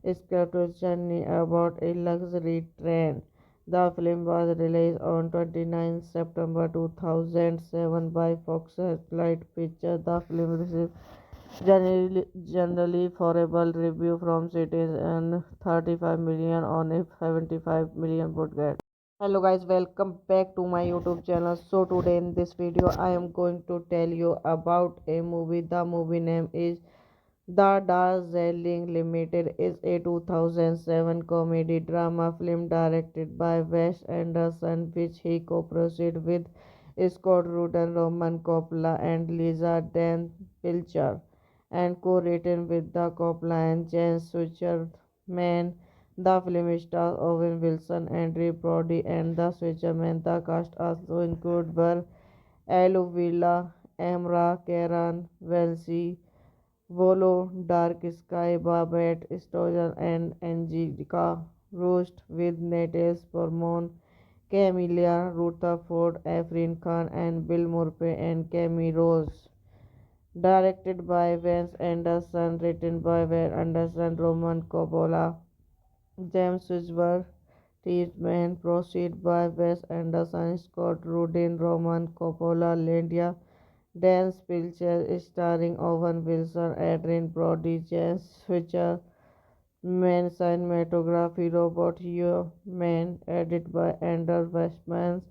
escaped journey aboard a luxury train. The film was released on 29 September 2007 by Fox Searchlight Pictures. The film received generally favorable review from critics and 35 million on a 75 million budget. Hello guys, welcome back to my YouTube channel. So today in this video I am going to tell you about a movie. The movie name is The Darjeeling Limited. Is a 2007 comedy drama film directed by Wes Anderson, which he co-produced with Scott Rudin, Roman Coppola, and Lisa Dan Pilcher, and co-written with the Coppola and James Switcherman. The film stars Owen Wilson, Andrew Brody, and the Switcherman. The cast also include Burr, Aluvilla, Amra, Karen, Welsi, Volo, Dark Sky, Babette Stojan and Angelica Roast with Natalie Portman, Camelia Rutherford, Efrin Khan and Bill Murphy and Cami Rose. Directed by Wes Anderson, written by Wes Anderson, Roman Coppola, James Wishburne, Treatment, proceed by Wes Anderson, Scott Rudin, Roman Coppola, Linda Dan Pilcher, starring Owen Wilson, Adrian Brody, James Switcher, Man cinematography, Robert Human, edited by Andrew Westman,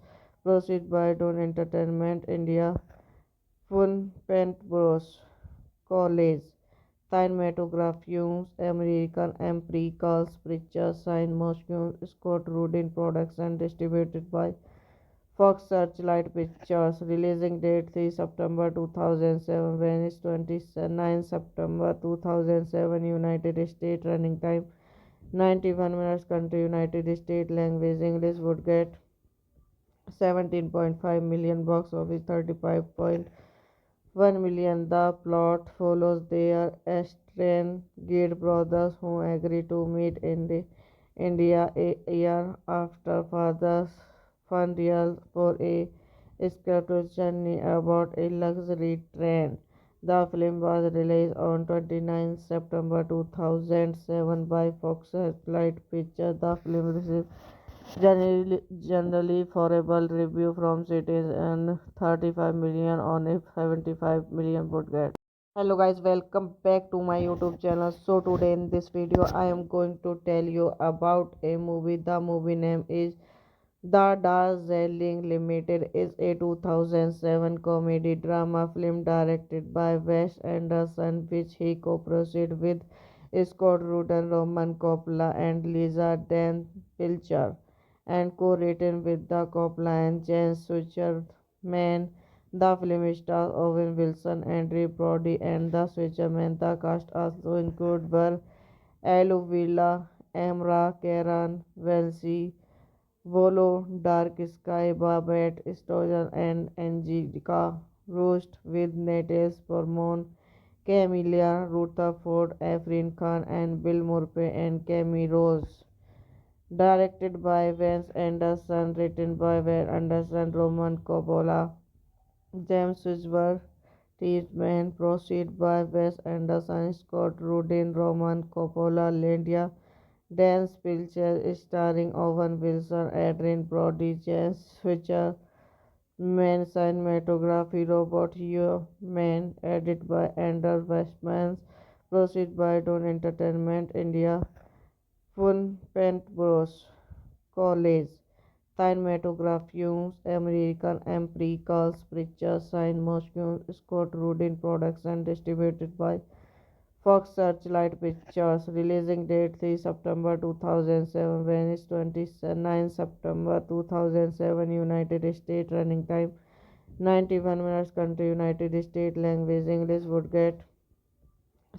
proceed by Dawn Entertainment India, Fun Pent Bros. College, Cinematography, American Empiricals Pictures, Sign Motion, Scott Rudin Production, distributed by Fox Searchlight Pictures. Releasing date 3 September 2007. Venice 29 September 2007. United States. Running time 91 minutes. Country United States. Language English. Would get 17.5 million. Box office 35.1 million. The plot follows their estranged brothers who agree to meet in India a year after father's funeral for a escaped journey about a luxury train. The film was released on 29 September 2007 by Fox Searchlight Pictures. The film received generally favorable review from critics and 35 million on a 75 million budget. Hello guys, welcome back to my YouTube channel. So today in this video I am going to tell you about a movie. The movie name is The Darjeeling Limited. Is a 2007 comedy drama film directed by Wes Anderson, which he co-produced with Scott Rudin, Roman Coppola and Lisa Dan Pilcher, and co-written with the Coppola and James Switcherman. The film stars Owen Wilson, Andrew Brody and the Switcherman. The cast also include Burr, Aluvilla, Amra, Karen, Welsi, Volo, Dark Sky, Babette Stojan and Angelica Roast with Natalie Portman, Camelia Rutherford, Efrin Khan and Bill Murphy and Cami Rose. Directed by Wes Anderson, written by Wes Anderson, Roman Coppola, James Wishburne, Treatment, proceed by Wes Anderson, Scott Rudin, Roman Coppola, Linda Dan Pilcher, starring Owen Wilson, Adrian Brody, James Switcher, Man cinematography, Robert Human, edited by Andrew Westman, proceed by Dawn Entertainment India, Fun Pent Bros. College, Cinematography, American Empiricals Pictures, Sign Motion, Scott Rudin Production, distributed by Fox Searchlight Pictures. Releasing date 3 September 2007. Venice 29 September 2007. United States. Running time 91 minutes. Country United States. Language English. Would get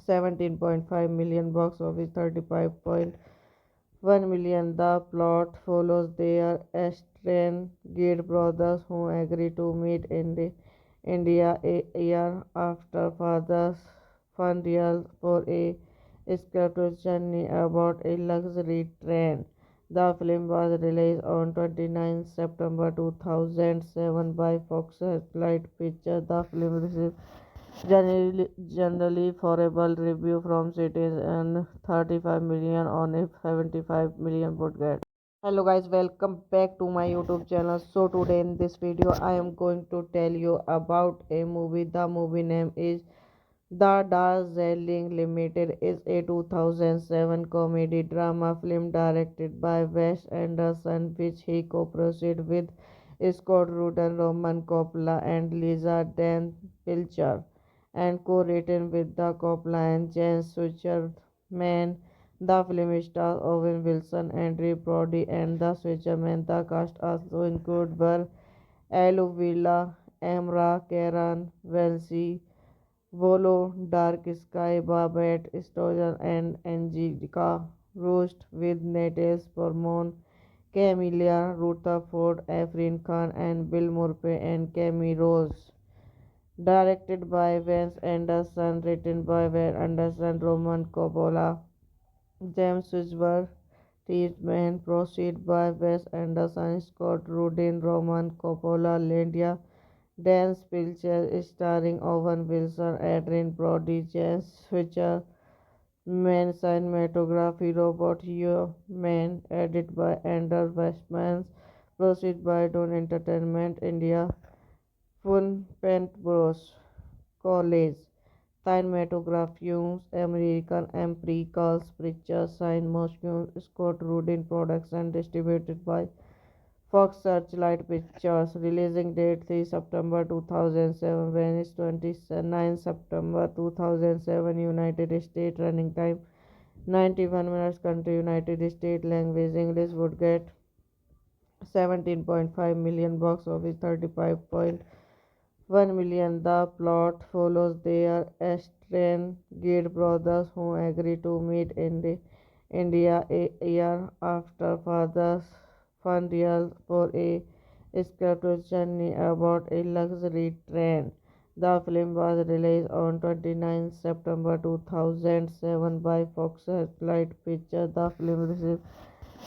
17.5 million. Box office 35.1 million. The plot follows their estranged brothers who agree to meet in India a year after father's funeral for a escaped journey about a luxury train. The film was released on 29 September 2007 by Fox Searchlight Pictures. The film received generally favorable review from critics and 35 million on a 75 million budget. Hello guys, welcome back to my YouTube channel. So today in this video I am going to tell you about a movie. The movie name is The Darjeeling Limited. Is a 2007 comedy drama film directed by Wes Anderson, which he co-produced with Scott Rudin, Roman Coppola and Lisa Dan Pilcher, and co-written with the Coppola and James Switcherman. The film stars Owen Wilson, Andrew Brody and the Switcherman. The cast also include Burr, Aluvilla, Amra, Karen, Welsi, Volo, Dark Sky, Babette Stojan and Angelica Roast with Natalie Portman, Camelia Rutherford, Efrin Khan and Bill Murphy and Cami Rose. Directed by Wes Anderson, written by Wes Anderson, Roman Coppola, James Witchburg, Treatment, proceed by Wes Anderson, Scott Rudin, Roman Coppola, Linda Dan Spielberg, starring Owen Wilson, Adrian Brody, James Switcher, Man cinematography, Robert Human, edited by Anders Westman, proceed by Don Entertainment India, Fun Pent Bros. College, Cinematography, American Empiricals Pictures, Sign Motion, Scott Rudin Production, distributed by Fox Searchlight Pictures, releasing date 3 September 2007, Venice 29 September 2007, United States, running time 91 minutes, country United States, language English, would get 17.5 million, box office 35.1 million. The plot follows their estranged brothers who agree to meet in India a year after father's funeral for a spiritual journey aboard a luxury train. The film was released on 29 September 2007 by Fox Searchlight Pictures. The film received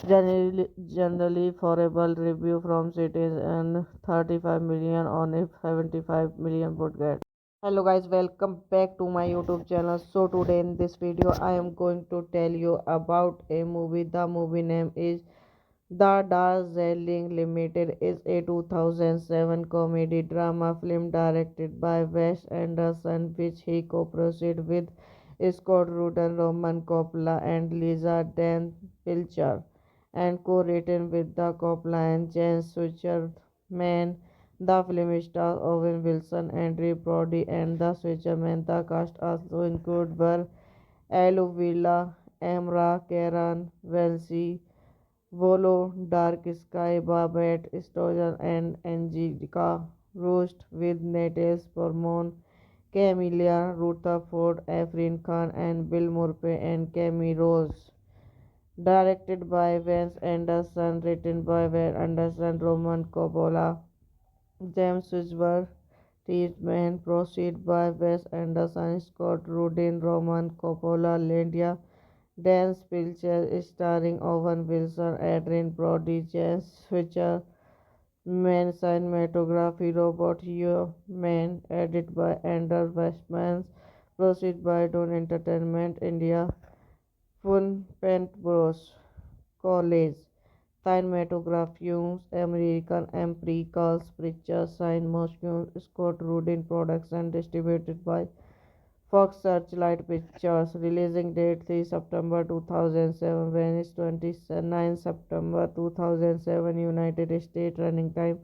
generally favorable review from critics and 35 million on a 75 million budget. Hello guys, welcome back to my YouTube channel. So today in this video I am going to tell you about a movie. The movie name is The Darjeeling Limited. Is a 2007 comedy drama film directed by Wes Anderson, which he co-produced with Scott Rudin, Roman Coppola, and Lisa Dan Pilcher, and co-written with the Coppola and James Switcherman. The film stars Owen Wilson, Andrew Brody, and the Switcherman. The cast also include Burr, Aluvilla, Amra, Karen, Welsi, Volo, Dark Sky, Babette Stojan, and Angelica Roast, with Natalie Portman, Camilla Rutherford, Efrin Khan, and Bill Murphy and Camille Rose. Directed by Wes Anderson, written by Wes Anderson, Roman Coppola, James Witchburg, Treatment, proceed by Wes Anderson, Scott Rudin, Roman Coppola, Linda Dan Spielberg, starring Owen Wilson, Adrian Brody, James Switcher, Man cinematography, Robert Human, edited by Anders Westman, proceed by Don Entertainment India, Fun Pent Bros. College, Cinematography, American Empiricals Pictures, Sign Motion, Scott Rudin Production, distributed by Fox Searchlight Pictures, releasing date 3 September 2007, Venice 29 September 2007, United States, running time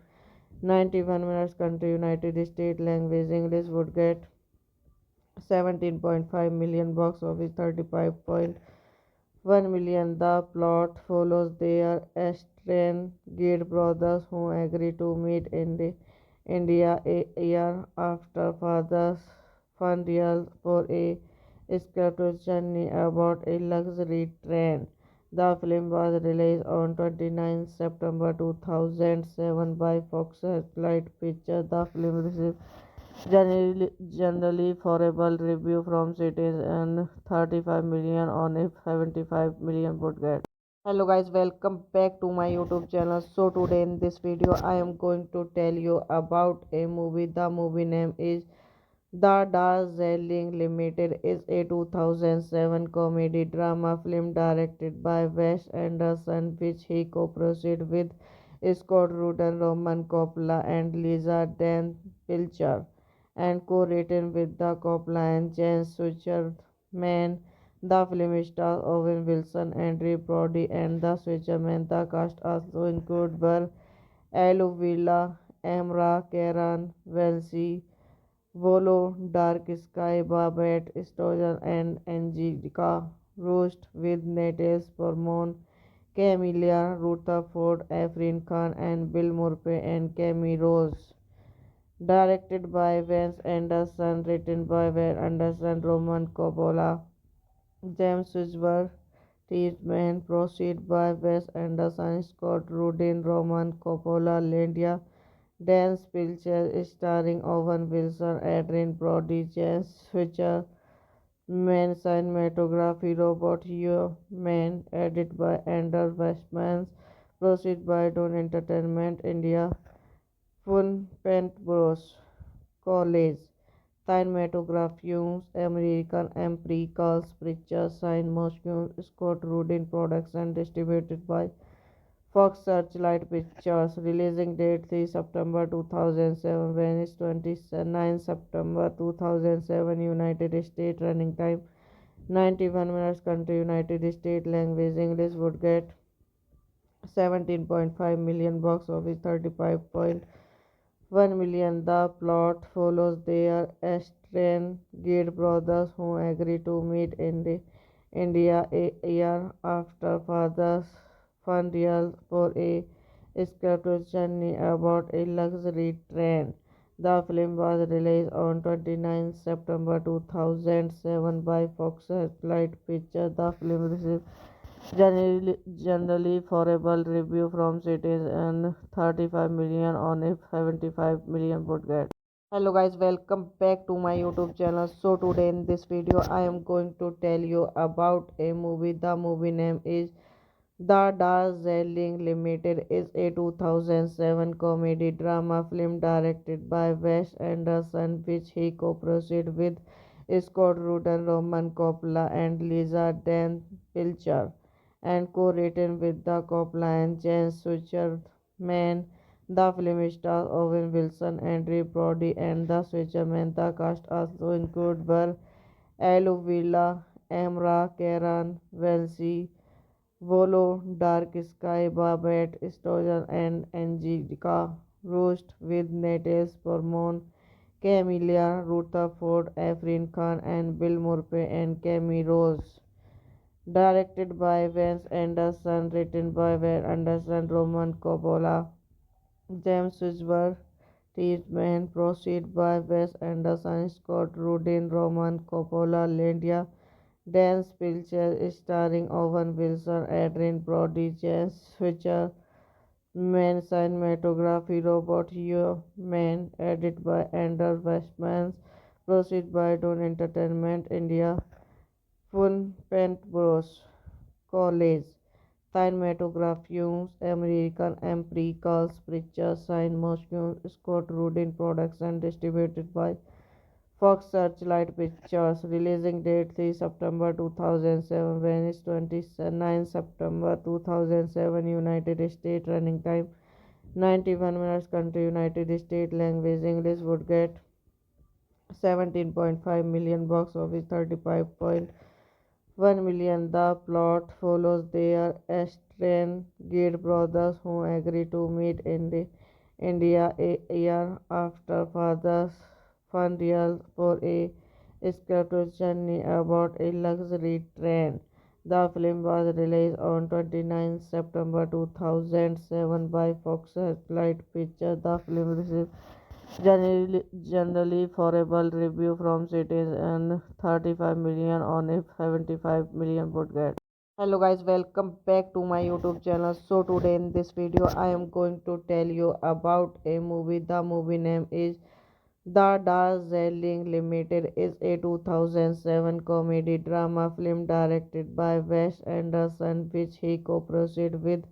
91 minutes, country United States, language English, would get 17.5 million, box office 35.1 million. The plot follows their estranged brothers who agree to meet in India a year after father's funeral for a spiritual journey aboard a luxury train. The film was released on 29 September 2007 by Fox Searchlight Pictures. The film received generally favorable review from critics and 35 million on a 75 million budget. Hello guys, welcome back to my YouTube channel. So today in this video I am going to tell you about a movie. The movie name is The Darjeeling Limited. Is a 2007 comedy drama film directed by Wes Anderson, which he co-produced with Scott Rudin, Roman Coppola, and Lisa Dan Pilcher, and co-written with the Coppola and James Switcherman. The film stars Owen Wilson, Andrew Brody, and the Switcherman. The cast also include Burr, Aluvilla, Amra, Karen, Welsi, Volo, Dark Sky, Babette Stojan, and Angelica Roast, with Natalie Portman, Camilla Rutherford, Efrin Khan, and Bill Murphy and Camille Rose. Directed by Wes Anderson, written by Wes Anderson, Roman Coppola, James Witchburg, Treatment, proceed by Wes Anderson, Scott Rudin, Roman Coppola, Linda Dan Pilcher starring Owen Wilson, Adrien Brody, James Fisher, Man cinematography Robert Human, edited by Andrew Westmans, proceed by Dawn Entertainment India, Fun Pent Bros. College, Cinematography American Empiricals Pictures, Sign Motion, Scott Rudin Production, distributed by Fox Searchlight Pictures. Releasing date 3 September 2007. Venice 29 September 2007. United States. Running time 91 minutes. Country United States. Language English. Would get 17.5 million. Box office 35.1 million. The plot follows their estranged brothers who agree to meet in India a year after father's funeral for a scripted journey about a luxury train. The film was released on 29 September 2007 by Fox Searchlight Pictures. The film received generally favorable review from critics and 35 million on a 75 million budget. Hello guys, welcome back to my YouTube channel. So today in this video I am going to tell you about a movie. The movie name is The Darjeeling Limited. Is a 2007 comedy drama film directed by Wes Anderson, which he co-produced with Scott Rudin, Roman Coppola, and Lisa Dan Pilcher, and co-written with the Coppola and James Switcherman. The film stars Owen Wilson, Andrew Brody, and the Switcherman. The cast also include Burr, Aluvilla, Amra, Karen, Welsi, Volo, Dark Sky, Babette Stojan, and Angelica Roast, with Natalie Portman, Camilla Rutherford, Efrin Khan, and Bill Murphy and Camille Rose. Directed by Wes Anderson, written by Wes Anderson, Roman Coppola, James Wishburne, Treatment, proceed by Wes Anderson, Scott Rudin, Roman Coppola, Linda Dan Pilcher, starring Owen Wilson, Adrien Brody, James Fisher, Man cinematography Robert Human, edited by Andrew Westmans, proceed by Dawn Entertainment India, Fun Pent Bros. College, Cinematography American Empiricals Pictures, Sign Motion, Scott Rudin Production, distributed by Fox Searchlight Pictures. Releasing date 3 September 2007. Venice 29 September 2007. United States. Running time 91 minutes. Country United States. Language English. Would get 17.5 million. Box office 35.1 million. The plot follows their estranged brothers who agree to meet in India a year after father's funeral for a scripted journey about a luxury train. The film was released on 29 September 2007 by Fox Searchlight Pictures. The film received generally favorable review from critics and 35 million on a 75 million budget. Hello guys, welcome back to my YouTube channel. So today in this video I am going to tell you about a movie. The movie name is The Darjeeling Limited. Is a 2007 comedy drama film directed by Wes Anderson, which he co-produced with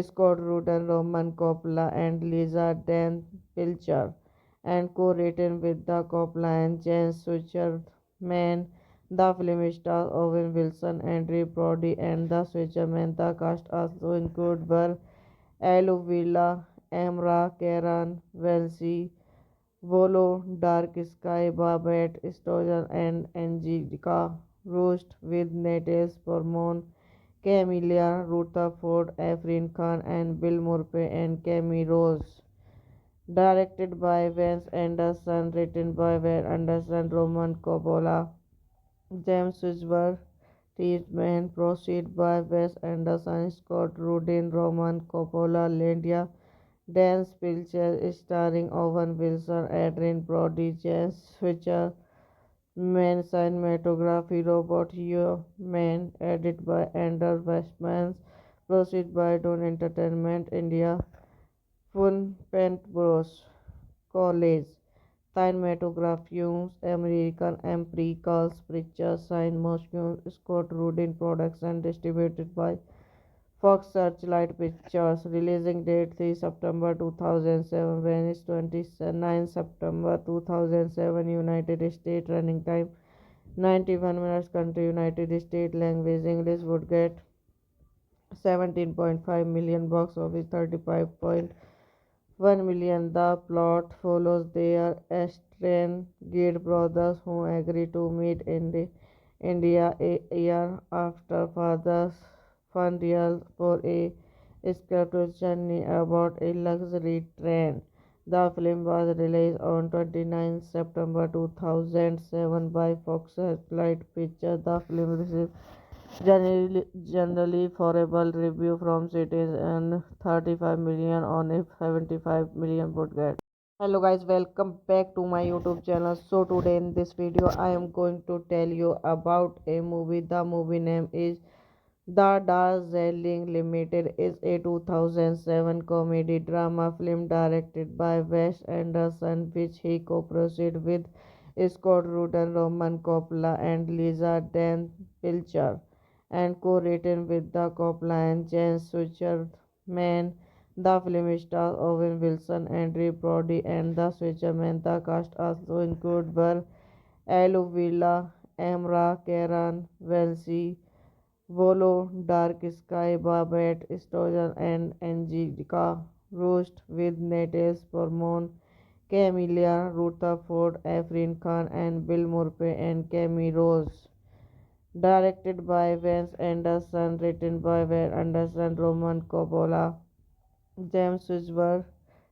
Scott Rudin, Roman Coppola, and Lisa Dan Pilcher, and co-written with the Coppola and James Switcherman. The film stars Owen Wilson, Andrew Brody, and the Switcherman. The cast also include Burr, Aluvilla, Amra, Karen, Welsi, Volo, Dark Sky, Babette Stojan, and Angelica Roast, with Natalie Portman, Camilla Rutherford, Efrin Khan, and Bill Murphy and Camille Rose. Directed by Wes Anderson, written by Wes Anderson, Roman Coppola, James Wishburne, Treatment, proceed by Wes Anderson, Scott Rudin, Roman Coppola, Linda Dan Pilcher, starring Owen Wilson, Adrien Brody, James Fisher, Man cinematography Robert Human, edited by Andrew Westmans, proceed by Dawn Entertainment India, Fun Pentbros College Cinematography American Empiricals Pictures Sign Motion Scott Rudin Products and distributed by Fox Searchlight Pictures. Releasing date 3 September 2007. Venice 29 September 2007. United States. Running time 91 minutes. Country United States. Language English. Would get 17.5 million. Box office 35.1 million. The plot follows their estranged brothers who agree to meet in India a year after father's funeral for a escaped journey aboard a luxury train. The film was released on 29 September 2007 by Fox Searchlight Pictures. The film received generally favorable review from critics and 35 million on a 75 million budget. Hello guys, welcome back to my YouTube channel. So today in this video I am going to tell you about a movie. The movie name is The Darjeeling Limited. Is a 2007 comedy drama film directed by Wes Anderson, which he co-produced with Scott Rudin, Roman Coppola and Lisa Dan Pilcher, and co-written with the Coppola and James Switcherman. The film stars Owen Wilson, Andrew Brody, and the Switcherman. The cast also include Burr, Aluvilla, Amra, Karen, Welsi, Volo, Dark Sky, Babette Stojan, and Angelica Roast, with Natalie Portman, Camilla Rutherford, Efrin Khan, and Bill Murphy and Camille Rose. Directed by Wes Anderson, written by Wes Anderson, Roman Coppola, James Whisper,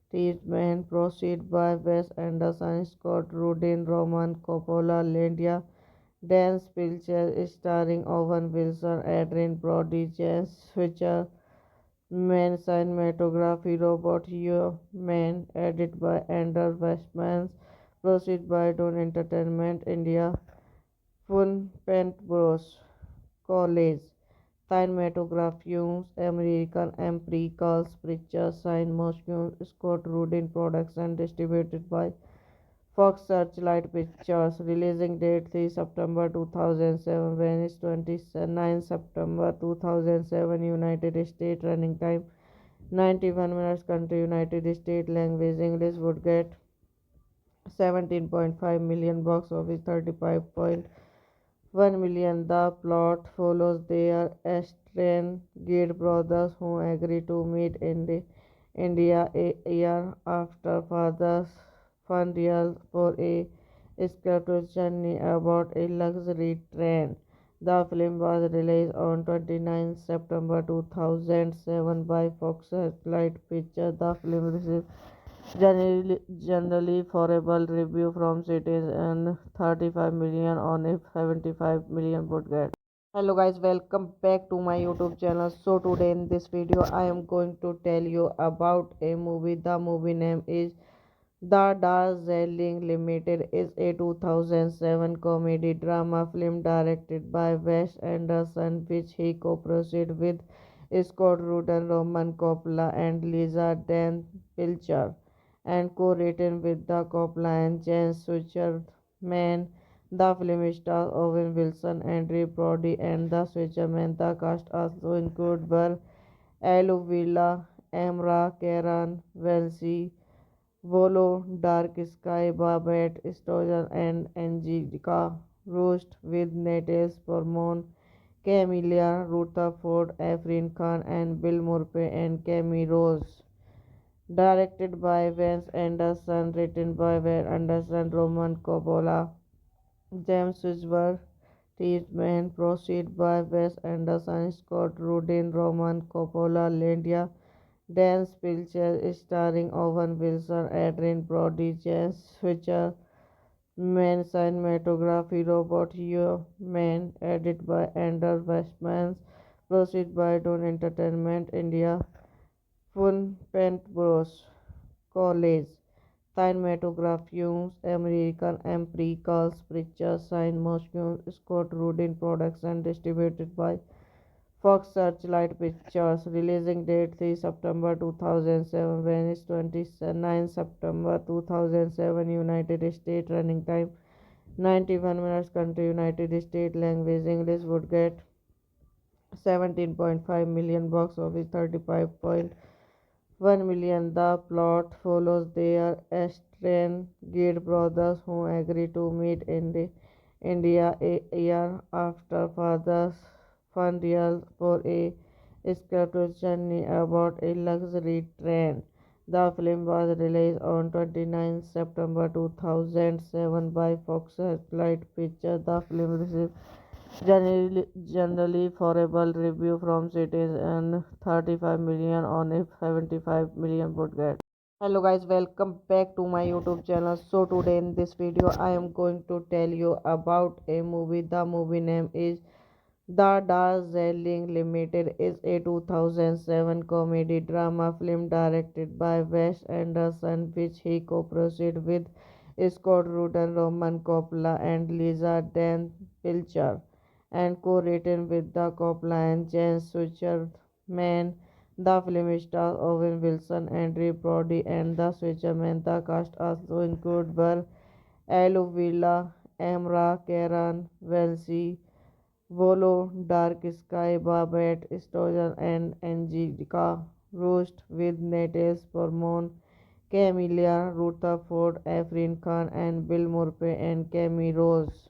Treatment proceed by Wes Anderson, Scott Rudin, Roman Coppola, Linda Dan Pilcher, starring Owen Wilson, Adrian Brody, James Fisher, Man cinematography, Robert Human, edited by Andrew Westman, proceed by Don Entertainment India, Fun Paint Bros. College Cinematography American Empiricals Pictures Sign Motion Scott Rudin Products and distributed by Fox Searchlight Pictures. Releasing date 3 September 2007. Venice 29 September 2007. United States. Running time 91 minutes. Country United States. Language English. Would get 17.5 million. Box office 35.1 million. The plot follows their estranged brothers who agree to meet in India a year after father's funeral for a escaped journey aboard a luxury train. The film was released on 29 September 2007 by Fox Searchlight Pictures. The film received generally favorable review from critics and 35 million on a 75 million budget. Hello guys, welcome back to my YouTube channel. So today in this video I am going to tell you about a movie. The movie name is The Darjeeling Limited. Is a 2007 comedy drama film directed by Wes Anderson, which he co-produced with Scott Rudin, Roman Coppola and Lisa Dan Pilcher, and co-written with the Coppola and James Switcherman. The film stars Owen Wilson, Andrew Brody, and the Switcherman. The cast also include Burr, Aluvilla, Amra, Karen, Welsi, Volo, Dark Sky, Babette Stojan, and Angelica Roast, with Natalie Portman, Camilla Rutherford, Efrin Khan, and Bill Murphy and Camille Rose. Directed by Wes Anderson, written by Wes Anderson, Roman Coppola, James Whisper, Treatment proceed by Wes Anderson, Scott Rudin, Roman Coppola, Linda Dan Pilcher, starring Owen Wilson, Adrian Brody, James Fisher, Man cinematography, Robert Human, edited by Andrew Westman, proceed by Don Entertainment India, Fun Paint Bros. College Cinematography American Empiricals Pictures Sign Motion Scott Rudin Products and distributed by Fox Searchlight Pictures. Releasing date 3 September 2007. Venice 29 September 2007. United States. Running time 91 minutes. Country United States. Language English. Would get 17.5 million. Box office 35.1 million. The plot follows their estranged brothers who agree to meet in India a year after father's funeral for a escaped journey aboard a luxury train. The film was released on 29 September 2007 by Fox Searchlight Pictures. The film received generally favorable review from critics and 35 million on a 75 million budget. Hello guys, welcome back to my YouTube channel. So today in this video I am going to tell you about a movie. The movie name is The Darjeeling Limited. Is a 2007 comedy drama film directed by Wes Anderson, which he co-produced with Scott Rudin, Roman Coppola and Lisa Dan Pilcher, and co-written with the Coppola and James Switcherman. The film stars Owen Wilson, Andrew Brody, and the Switcherman. The cast also include Burr, Aluvilla, Amra, Karen, Welsi, Volo, Dark Sky, Babette Stojan, and Angelica Roast, with Natalie Portman, Camilla Rutherford, Efrin Khan, and Bill Murphy and Camille Rose.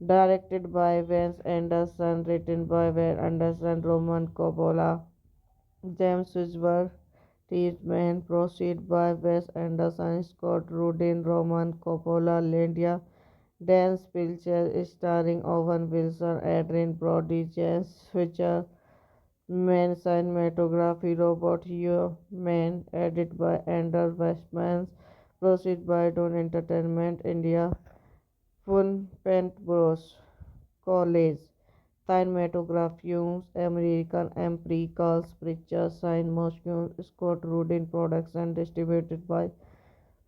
Directed by Wes Anderson, written by Wes Anderson, Roman Coppola, James Wishburne, Treatment, proceed by Wes Anderson, Scott Rudin, Roman Coppola, Linda Dan Pilcher, starring Owen Wilson, Adrian Brody, James Switcher, Man cinematography, Robert Human, edited by Andrew Westman, proceed by Dawn Entertainment India, Fun Pent Bros. College, Cinematography, American Empiricals Pictures, Sign Motion, Scott Rudin Production, distributed by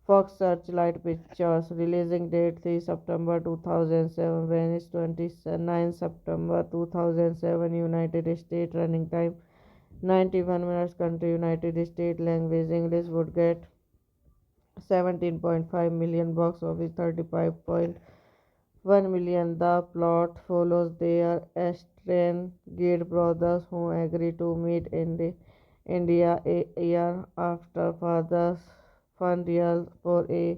Fox Searchlight Pictures. Releasing date 3 September 2007. Venice 29 September 2007. United States. Running time 91 minutes. Country United States. Language English. Would get 17.5 million. Box office 35.1 million. The plot follows their estranged brothers who agree to meet in India a year after father's funeral for a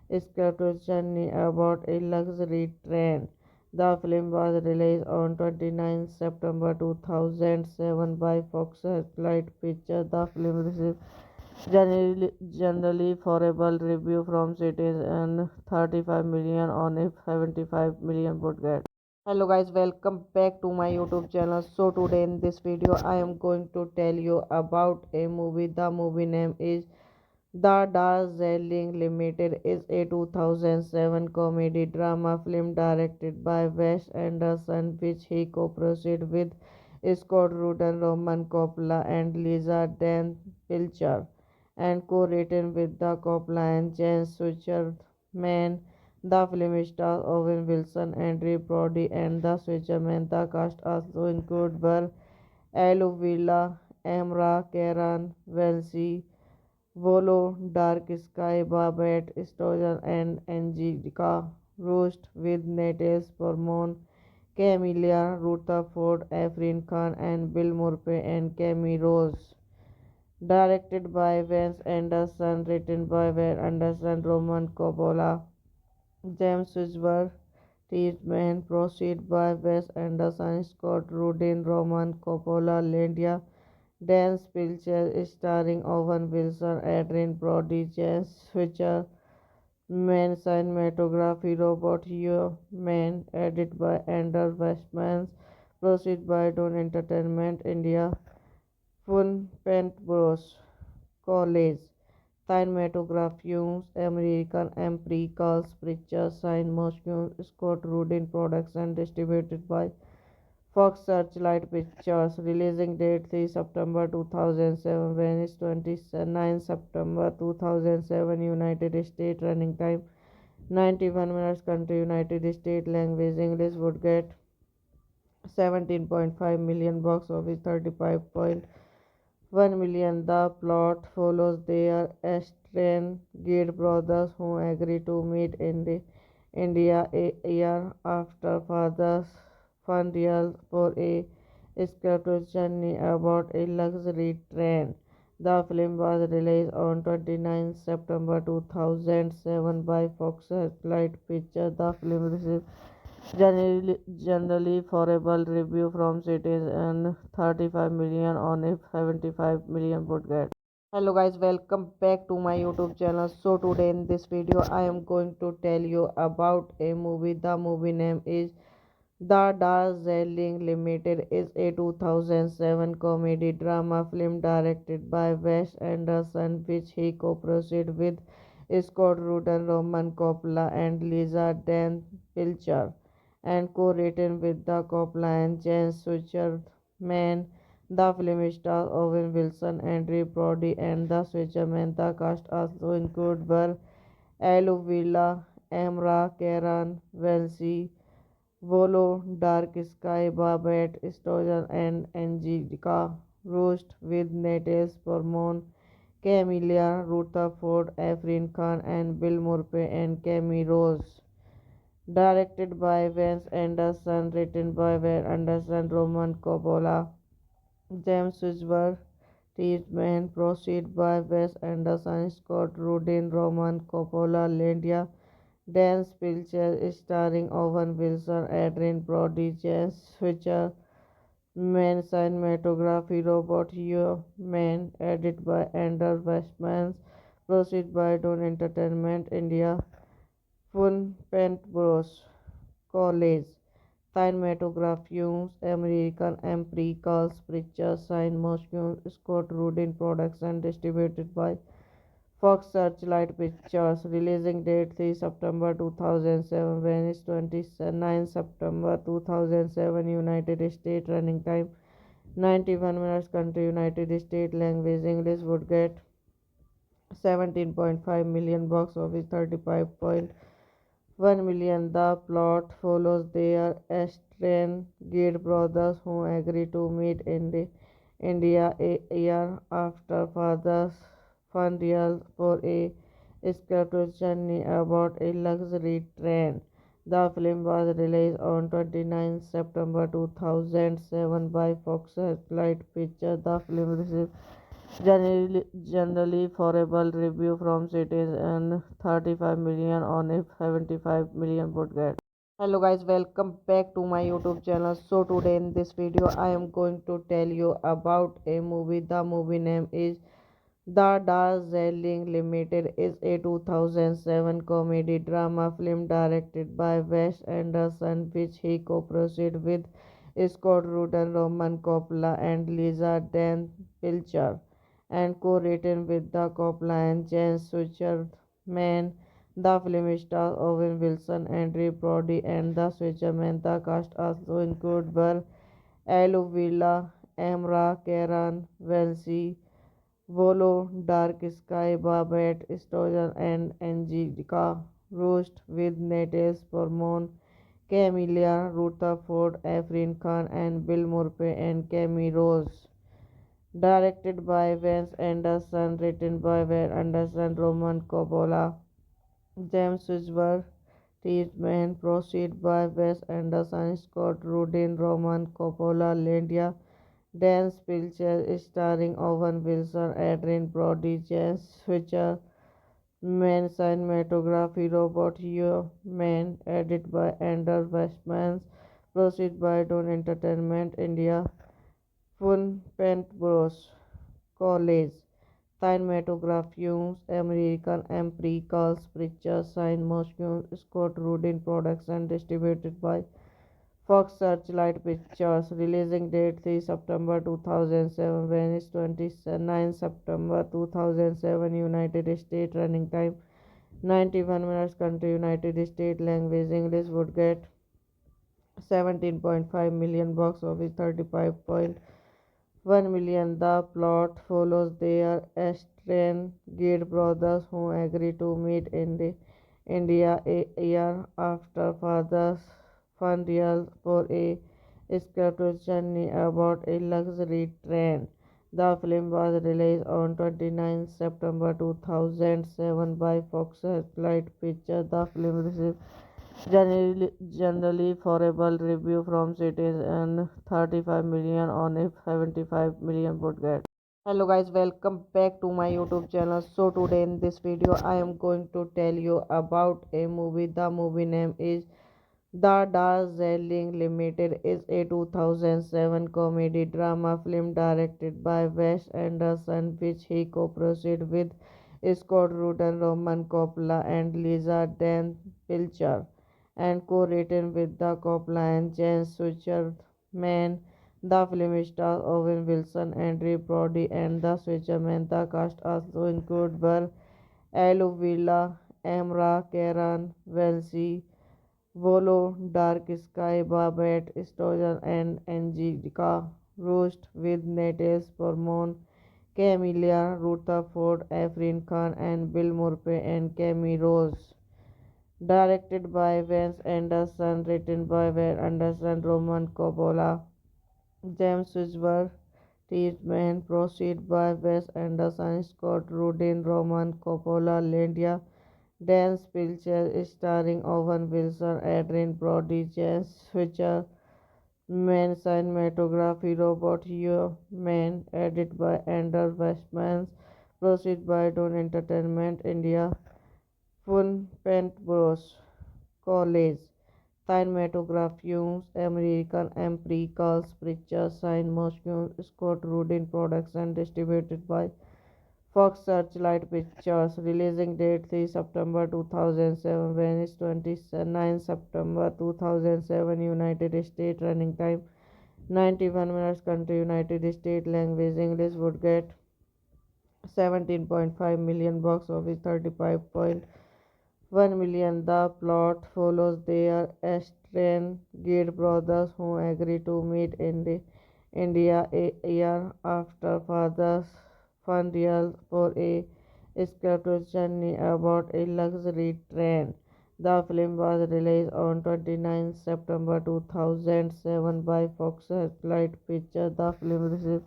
escaped journey aboard a luxury train. The film was released on 29 September 2007 by Fox Searchlight Pictures. The film received generally favorable review from critics and 35 million on a 75 million budget. Hello guys, welcome back to my YouTube channel. So today in this video I am going to tell you about a movie. The movie name is The Darjeeling Limited. Is a 2007 comedy drama film directed by Wes Anderson, which he co-produced with Scott Rudin, Roman Coppola and Lisa Dan Pilcher, and co-written with the Coppola and James Switcherman. The film stars Owen Wilson, Andrew Brody, and the Switcherman. The cast also include Burr, Aluvilla, Amra, Karen, Welsi, Volo, Dark Sky, Babette Stojan, and Angelica Roast, with Natalie Portman, Camilla Rutherford, Efrin Khan, and Bill Murphy and Camille Rose. Directed by Wes Anderson, written by Wes Anderson, Roman Coppola, James Wishburne, Treatment, proceed by Wes Anderson, Scott Rudin, Roman Coppola, Linda Dan Pilcher, starring Owen Wilson, Adrian Brody, James Switcher, Man cinematography, Robert Human, edited by Andrew Westman, proceed by Dawn Entertainment India, Fun Pent Bros. College, Cinematography, American Empiricals Pictures, Sign Motion, Scott Rudin Production, distributed by Fox Searchlight Pictures. Releasing date 3 September 2007. Venice 29 September 2007. United States. Running time 91 minutes. Country United States. Language English. Would get 17.5 million, box office 35.1 million. The plot follows their estranged brothers who agree to meet in India a year after father's funeral for a escaped journey aboard a luxury train. The film was released on 29 September 2007 by Fox Searchlight Pictures. The film received generally favorable review from critics and 35 million on a 75 million budget. Hello guys, welcome back to my YouTube channel. So today in this video I am going to tell you about a movie. The movie name is The Darjeeling Limited. Is a 2007 comedy drama film directed by Wes Anderson, which he co-produced with Scott Rudin, Roman Coppola and Lisa Dan Pilcher, and co-written with the Coppola and James Switcherman. The film stars Owen Wilson, Andrew Brody, and the Switcherman. The cast also include Burr, Aluvilla, Amra, Karen, Welsi, Volo, Dark Sky, Babette Stojan, and Angelica Roast, with Natalie Portman, Camilla Rutherford, Efrin Khan, and Bill Murphy and Camille Rose. Directed by Wes Anderson, written by Wes Anderson, Roman Coppola, James Wishburne, Treatment, proceed by Wes Anderson, Scott Rudin, Roman Coppola, Linda Dan Pilcher, starring Owen Wilson, Adrian Brody, James Switcher, Man cinematography, Robert Human, edited by Andrew Westman, proceed by Don Entertainment India, Fun Bros. College, Cinematography, American Empirical Pictures, Sign Moscow, Scott Rudin Production, distributed by Fox Searchlight Pictures. Releasing date 3 September 2007. Venice 29 September 2007. United States. Running time 91 minutes. Country United States. Language English. Would get 17.5 million. Box office 35.1 million. The plot follows their estranged brothers who agree to meet in India a year after father's funeral for a escaped journey aboard a luxury train. The film was released on 29 September 2007 by Fox Searchlight Pictures. The film received generally favorable review from critics and 35 million on a 75 million budget. Hello guys, welcome back to my YouTube channel. So today in this video I am going to tell you about a movie. The movie name is The Darjeeling Limited. Is a 2007 comedy drama film directed by Wes Anderson, which he co-produced with Scott Rudin, Roman Coppola and Lisa Dan Pilcher, and co-written with the Coppola and James Switcherman. The film stars Owen Wilson, Andrew Brody, and the Switcherman. The cast also include Burr, Aluvilla, Amra, Karen, Welsi, Volo, Dark Sky, Babette Stojan, and Angelica Roast, with Natalie Portman, Camilla Rutherford, Efrin Khan, and Bill Murphy and Camille Rose. Directed by Wes Anderson, written by Wes Anderson, Roman Coppola, James Wishburne, Treatment, proceed by Wes Anderson, Scott Rudin, Roman Coppola, Linda Dan Pilcher, starring Owen Wilson, Adrian Brody, James Switcher, Man cinematography, Robert Human, edited by Andrew Westman, proceed by Don Entertainment India, Fun Bros. College, Cinematography, American Empirical Pictures, Sign Moscow, Scott Rudin Production, distributed by Fox Searchlight Pictures. Releasing date 3 September 2007. Venice 29 September 2007. United States. Running time 91 minutes. Country United States. Language English. Would get 17.5 million. Box office 35.1 million. The plot follows their estranged brothers who agree to meet in India a year after father's funeral for a scripted journey about a luxury train. The film was released on 29 September 2007 by Fox Searchlight Pictures. The film received generally favorable review from critics and 35 million on a 75 million budget. Hello guys, welcome back to my YouTube channel. So today in this video I am going to tell you about a movie. The movie name is The Darjeeling Limited. Is a 2007 comedy drama film directed by Wes Anderson, which he co-produced with Scott Rudin, Roman Coppola and Lisa Dan Pilcher, and co-written with the Coppola and James Switcherman. The film stars Owen Wilson, Andrew Brody, and the Switcherman. The cast also include were Aluvila, Amra, Karen, Welsi, Volo, Dark Sky, Babette, Stojan, and Angelica Roast, with Natalie Portman, Camelia Rutherford, Efrin Khan, and Bill Murphy and Cami Rose. Directed by Wes Anderson, written by Wes Anderson, Roman Coppola, James Whisper, Treatment, proceed by Wes Anderson, Scott Rudin, Roman Coppola, Linda Dan Pilcher, starring Owen Wilson, Adrian Brody, James Switcher, Man cinematography, Robert Human, edited by Andrew Westman, proceed by Don Entertainment India, Fun Paint Bros. College, cinematography, American Empiricals Pictures, Sign Moscow, Scott Rudin Production, distributed by Fox Searchlight Pictures. Releasing date 3 September 2007. Venice 29 September 2007. United States. Running time 91 minutes. Country United States. Language English. Would get 17.5 million. Box office 35.1 million. The plot follows their estranged brothers who agree to meet in India a year after father's funeral for a scripted journey about a luxury train. The film was released on 29 September 2007 by Fox Searchlight Pictures. The film received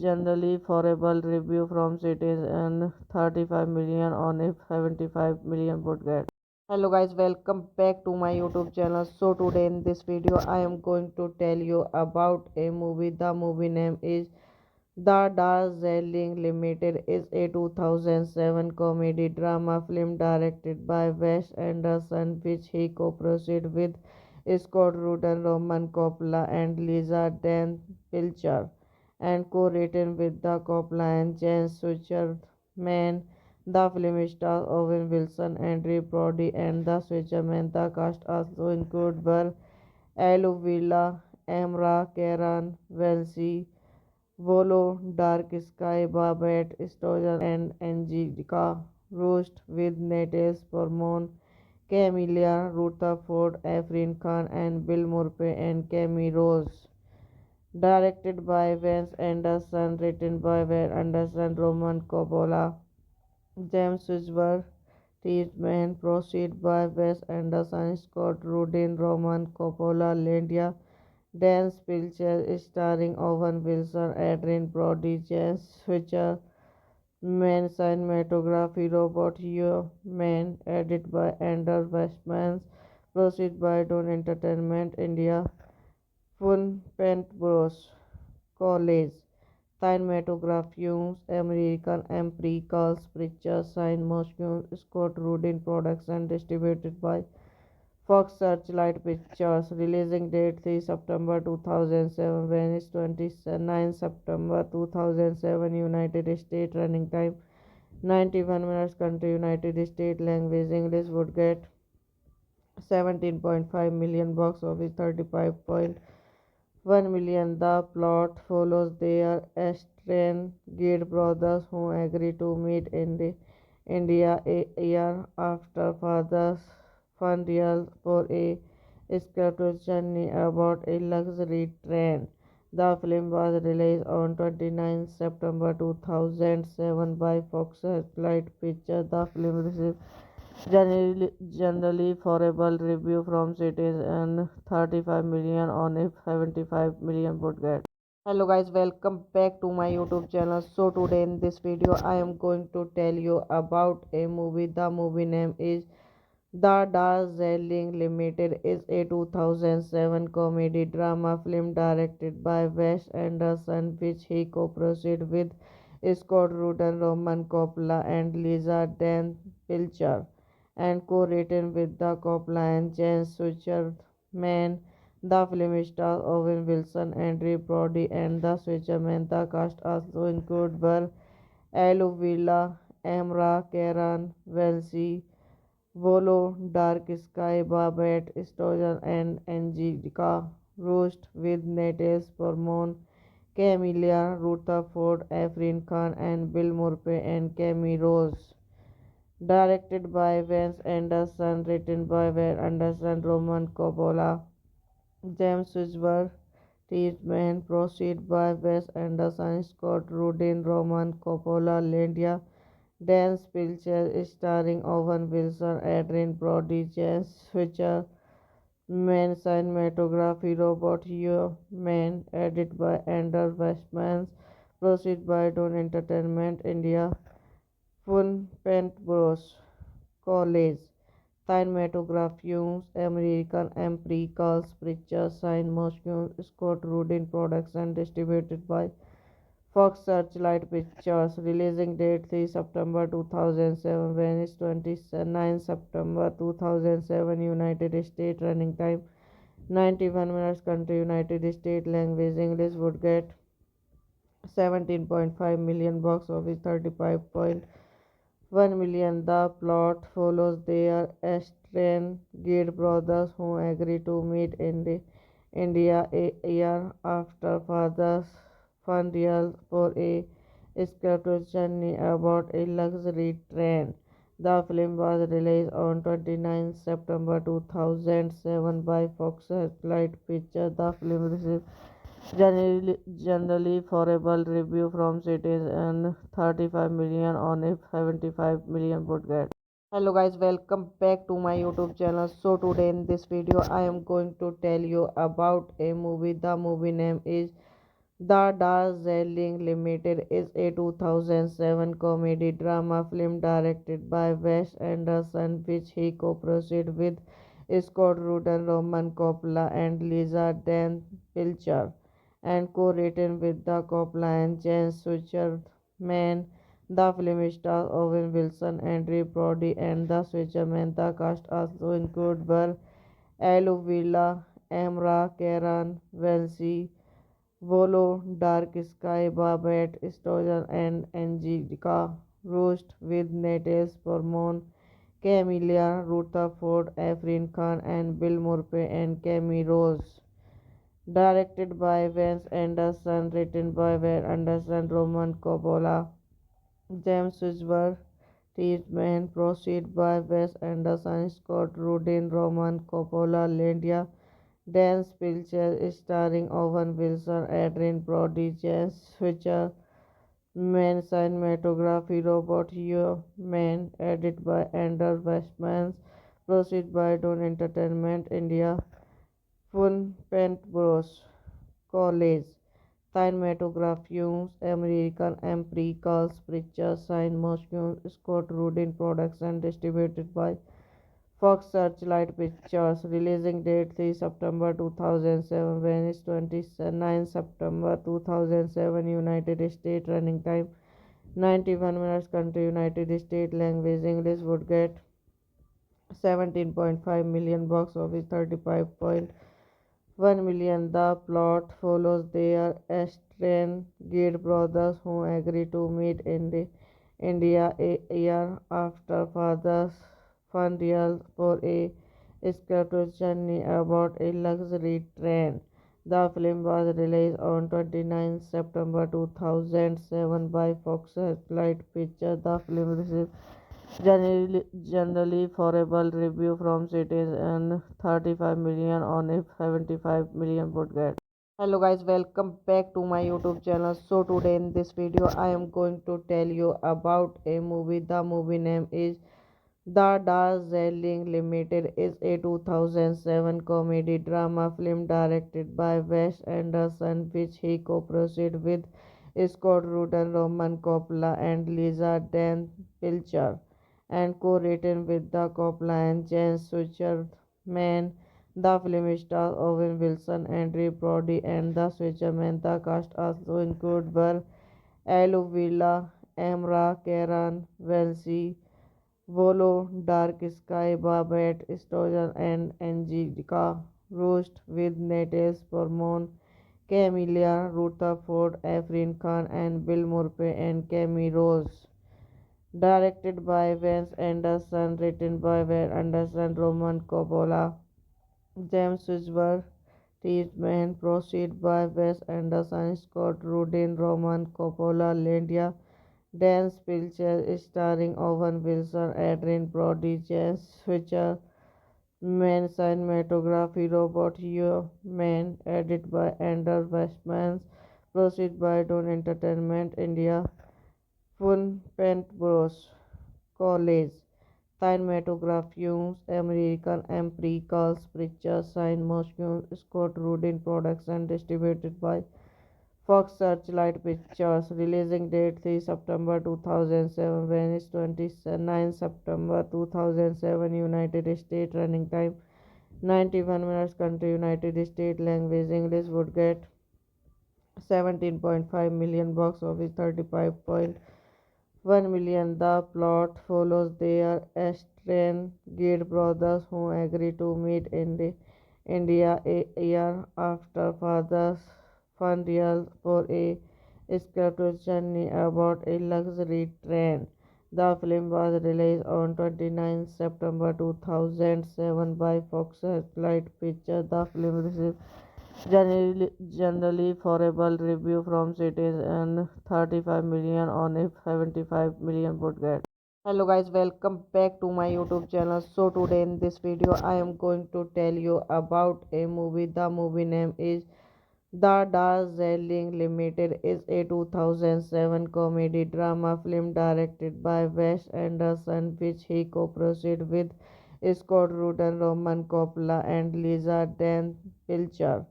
generally favorable review from critics and 35 million on a 75 million budget. Hello guys, welcome back to my YouTube channel. So today in this video I am going to tell you about a movie. The movie name is The Darjeeling Limited. Is a 2007 comedy drama film directed by Wes Anderson, which he co-produced with Scott Rudin, Roman Coppola and Lisa Dan Pilcher, and co-written with the Coppola and James Switcherman. The film stars Owen Wilson, Andrew Brody, and the Switcherman. The cast also include were Aluvila, Amra, Karen, Welsi, Volo, Dark Sky, Babette, Stojan, and Angelica Roast, with Natalie Portman, Camelia Rutherford, Efrin Khan, and Bill Murphy and Cami Rose. Directed by Wes Anderson, written by Wes Anderson, Roman Coppola, James Whisper, Treatment, proceed by Wes Anderson, Scott Rudin, Roman Coppola, Linda Dan Pilcher, starring Owen Wilson, Adrian Brody, James Switcher, Man cinematography, Robert Human, edited by Andrew Westman, proceed by Don Entertainment India, Fun Paint Bros. College, cinematography, American Empiricals Pictures, Sign Moscow, Scott Rudin Production, distributed by Fox Searchlight Pictures. Releasing date 3 September 2007. Venice 29 September 2007. United States. Running time 91 minutes. Country United States. Language English. Would get 17.5 million. Box office 35.1 million. The plot follows their estranged brothers who agree to meet in India a year after father's funeral for a scripted journey about a luxury train. The film was released on 29 September 2007 by Fox Searchlight Pictures. The film received generally favorable review from cities and 35 million on a 75 million budget. Hello guys, welcome back to my YouTube channel. So today in this video I am going to tell you about a movie. The movie name is The Darjeeling Limited is a 2007 comedy drama film directed by Wes Anderson, which he co-produced with Scott Rudin, Roman Coppola, and Lisa Dan Pilcher, and co-written with the Coppola and James Switcherman. The film stars Owen Wilson, Andrew Brody, and the Switcherman. The cast also include were Aluvilla, Amra, Karen, Welsi, Volo, Dark Sky, Babette, Stojan, and Angelica Roast with Natalie Portman, Camilla Rutherford, Afrin Khan, and Bill Murphy and Camille Rose. Directed by Wes Anderson, written by Wes Anderson, Roman Coppola, James Wishburne, Treatment, proceed by Wes Anderson, Scott Rudin, Roman Coppola, Linda Dan Pilcher, starring Owen Wilson, Adrian Brody, James Switcher, Man cinematography, Robert Human, edited by Andrew Westman, proceed by Dawn Entertainment India, Fun Pent Bros. College, cinematography, American Empiricals Pictures, Sign Motion, Scott Rudin Production, distributed by Fox Searchlight Pictures. Releasing date 3 September 2007. Venice 29 September 2007. United States. Running time 91 minutes. Country United States. Language English. Would get 17.5 million. Box office 35.1 million. The plot follows their estranged brothers who agree to meet in India a year after father's funeral for a escaped journey aboard a luxury train. The film was released on 29 September 2007 by Fox Searchlight Pictures. The film received generally favorable review from critics and 35 million on a 75 million budget. Hello guys, welcome back to my YouTube channel. So today in this video I am going to tell you about a movie. The movie name is The Darjeeling Limited is a 2007 comedy drama film directed by Wes Anderson, which he co-produced with Scott Rudin, Roman Coppola, and Lisa Dan Pilcher, and co-written with the Coppola and James Switcherman. The film stars Owen Wilson, Andrew Brody, and the Switcherman. The cast also include were Aluvilla, Amra, Karen, Welsi, Volo, Dark Sky, Babette, Stojan, and Angelica Roast with Natalie Portman, Camilla Rutherford, Afrin Khan, and Bill Murphy and Camille Rose. Directed by Wes Anderson, written by Wes Anderson, Roman Coppola, James Wishburne, Treatment, proceed by Wes Anderson, Scott Rudin, Roman Coppola, Linda Dan Pilcher, starring Owen Wilson, Adrian Brody, James Switcher, Man cinematography, Robert Human, edited by Andrew Westman, proceed by Dawn Entertainment India, Fun Pent Bros. College, cinematography, American Empiricals Pictures, Sign Motion, Scott Rudin Production, distributed by Fox Searchlight Pictures. Releasing date 3 September 2007. Venice 29 September 2007. United States. Running time 91 minutes. Country United States. Language English. Would get 17.5 million. Box office 35.1 million. The plot follows their estranged brothers who agree to meet in India a year after father's funeral for a escaped journey aboard a luxury train. The film was released on 29 September 2007 by Fox Searchlight Pictures. The film received generally favorable review from critics and 35 million on a 75 million budget. Hello guys, welcome back to my YouTube channel. So today in this video I am going to tell you about a movie. The movie name is The Darjeeling Limited is a 2007 comedy drama film directed by Wes Anderson, which he co-produced with Scott Rudin, Roman Coppola, and Lisa Dan Pilcher, and co-written with the Coppola and James Switcherman. The film stars Owen Wilson, Andrew Brody, and the Switcherman. The cast also include Burr, Aluvilla, Amra, Karen, Welsi, Volo, Dark Sky, Babette Stojan, and Angelica Roast, with Natalie Portman, Camilla Rutherford, Efrin Khan, and Bill Murphy and Cami Rose. Directed by Wes Anderson, written by Wes Anderson, Roman Coppola, James Wishburne, Treatment, proceed by Wes Anderson, Scott Rudin, Roman Coppola, Linda Dan Pilcher, starring Owen Wilson, Adrian Brody, James Switcher, Man cinematography, Robert Human, edited by Andrew Westman, proceed by Don Entertainment India, Fun Pent Bros. College, Cinematography, American Empiricals Pictures, Sign Motion, Scott Rudin Production, distributed by Fox Searchlight Pictures. Releasing date 3 September 2007. Venice 29 September 2007. United States. Running time 91 minutes. Country United States. Language English. Would get 17.5 million. Box office 35.1 million. The plot follows their estranged brothers who agree to meet in India a year after father's funeral for a scripted journey about a luxury train. The film was released on 29 September 2007 by Fox Searchlight Pictures. The film received generally favorable review from critics and 35 million on a 75 million budget. Hello guys, welcome back to my YouTube channel. So today in this video I am going to tell you about a movie. The movie name is The Darjeeling Limited. Is a 2007 comedy drama film directed by Wes Anderson, which he co-produced with Scott Rudin, Roman Coppola, and Lisa Dan Pilcher,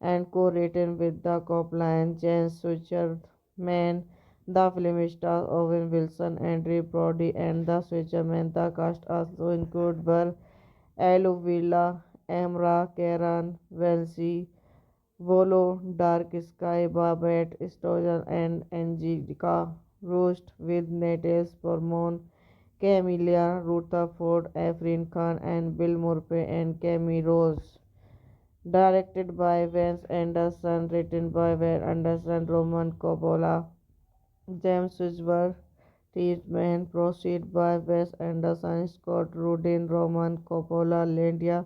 and co-written with the Coppola and James Switcherman. The film stars Owen Wilson, Andrew Brody, and the Switcherman. The cast also include Burr, Aluvilla, Amra, Karen, Welsi, Volo, Dark Sky, Babette Stojan, and Angelica Roast, with Natalie Portman, Camilla Rutherford, Efrin Khan, and Bill Murphy and Cami Rose. Directed by Wes Anderson, written by Wes Anderson, Roman Coppola, James Wishburne, Treatment, proceed by Wes Anderson, Scott Rudin, Roman Coppola, Linda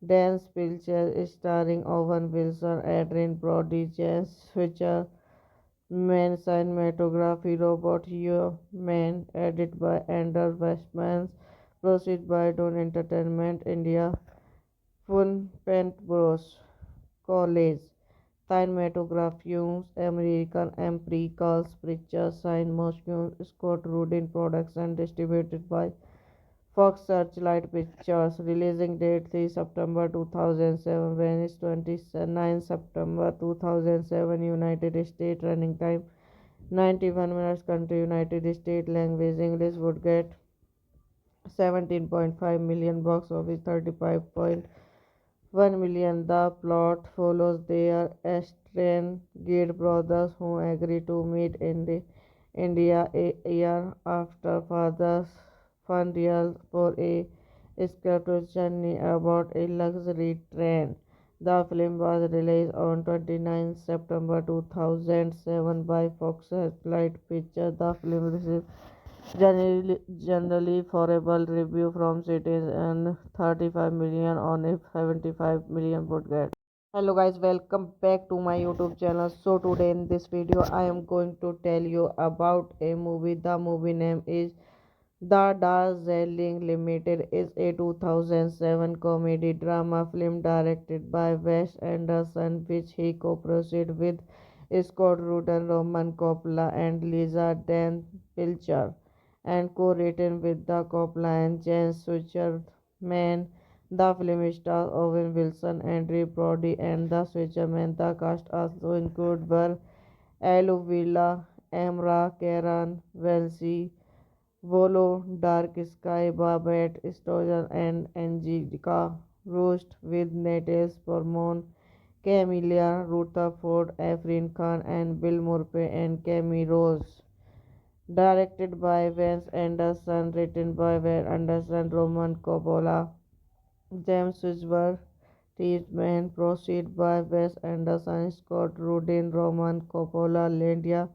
Dan Pilcher, starring Owen Wilson, Adrian Brody, James Switcher, Man cinematography, Robert Human, edited by Andrew Westman, proceed by Don Entertainment India, Fun Pent Bros. College, Cinematography, American Empiricals Pictures, Sign Motion, Scott Rudin Production, distributed by Fox Searchlight Pictures. Releasing date 3 September 2007. Venice 29 September 2007. United States. Running time 91 minutes. Country United States. Language English. Would get 17.5 million. Box office 35.1 million. The plot follows their estranged brothers who agree to meet in India a year after father's funeral for a scripted journey about a luxury train. The film was released on 29 September 2007 by Fox Searchlight Pictures. The film received generally favorable review from critics and 35 million on a 75 million budget. Hello guys, welcome back to my YouTube channel. So today in this video I am going to tell you about a movie. The movie name is The Darjeeling Limited. Is a 2007 comedy drama film directed by Wes Anderson, which he co-produced with Scott Rudin, Roman Coppola, and Lisa Dan Pilcher, and co-written with the Coppola and James Switcherman. The film stars Owen Wilson, Andrew Brody, and the Switcherman. The cast also include Burr, Aluvilla, Amra, Karen, Welsi, Volo, Dark Sky, Babette, Stojan, and Angelica Roast with Natalie Portman, Camelia Rutherford, Afrin Khan, and Bill Murphy and Camille Rose. Directed by Wes Anderson, written by Wes Anderson, Roman Coppola, James Wishburne, Treatment, proceed by Wes Anderson, Scott Rudin, Roman Coppola, Linda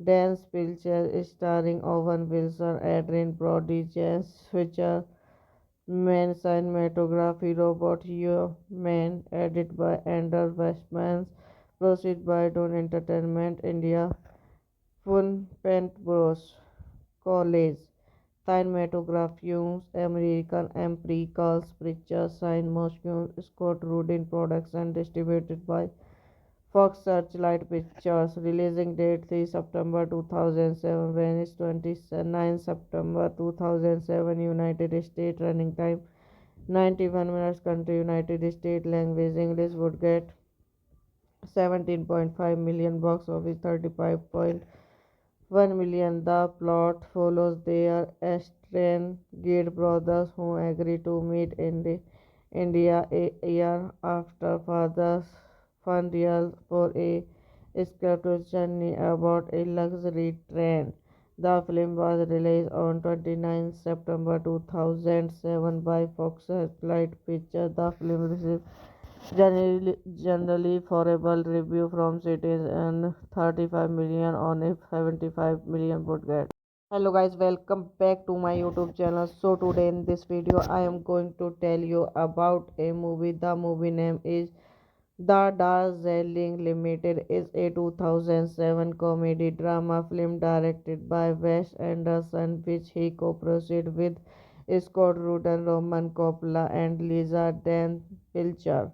Dan Spilcher, starring Owen Wilson, Adrian Brody, James Switcher, Man cinematography, Robert Human, edited by Andrew Westman, proceed by Dawn Entertainment India, Fun Pent Bros. College, Cinematography, American Empiricals Pictures, Sign Motion, Scott Rudin Production, distributed by Fox Searchlight Pictures. Releasing date 3 September 2007, Venice 29 September 2007, United States. Running time 91 minutes. Country United States. Language English. Would get 17.5 million. Box office 35.1 million. The plot follows their estranged brothers who agree to meet in India a year after father's funeral for a escaped journey aboard a luxury train. The film was released on 29 September 2007 by Fox Searchlight Pictures. The film received generally favorable review from critics and 35 million on a 75 million budget. Hello guys, welcome back to my YouTube channel. So today in this video I am going to tell you about a movie. The movie name is The Darjeeling Limited. Is a 2007 comedy drama film directed by Wes Anderson, which he co-produced with Scott Rudin, Roman Coppola, and Lisa Dan Pilcher,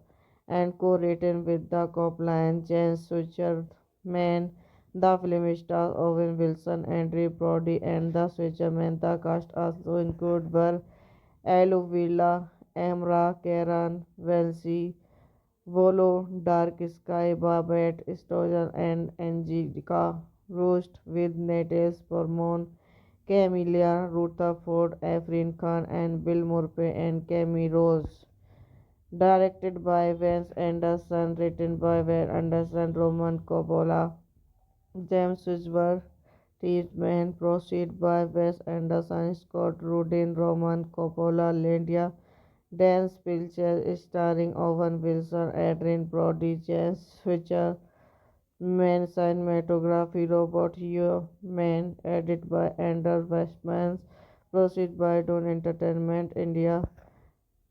and co-written with the Coppola and James Switcherman. The film stars Owen Wilson, Andrew Brody, and the Switcherman. The cast also include: Burr, Aluvilla, Amra, Karen, Welsi, Volo, Dark Sky, Babette, Stojan, and Angelica Roast with Natalie Portman, Camelia Rutherford, Afrin Khan, and Bill Murphy and Camille Rose. Directed by Wes Anderson, written by Wes Anderson, Roman Coppola, James Switcherman. The film stars Owen Wilson, Andrew Brody, and the Switcherman. The cast also include Burr, Volo, Dark Sky, Babette, Stojan, and Angelica Roast with Natalie Portman, Camelia Rutherford, Afrin Khan, and Bill Murphy and Camille Rose. Directed by Wes Anderson, written by Wes Anderson, Roman Coppola, James Wishburne, Treatment, proceed by Wes Anderson, Scott Rudin, Roman Coppola, Linda Dan Spilcher, starring Owen Wilson, Adrian Brody, James Switcher, Man cinematography, Robert Human, edited by Andrew Westman, proceed by Dawn Entertainment India,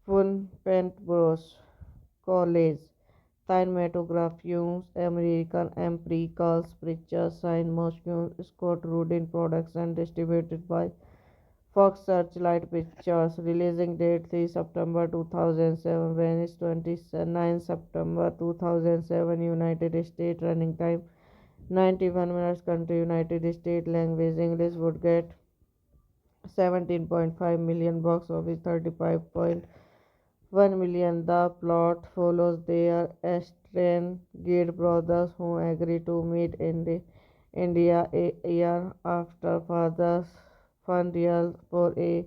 Fun Pent Bros. College, Cinematography, American Empiricals Pictures, Sign Motion, Scott Rudin Production, distributed by Fox Searchlight Pictures. Releasing date 3 September 2007, Venice 29 September 2007, United States. Running time 91 minutes. Country United States. Language English. Would get 17.5 million. Box office 35.1 million. The plot follows their estranged brothers who agree to meet in India a year after father's funeral for a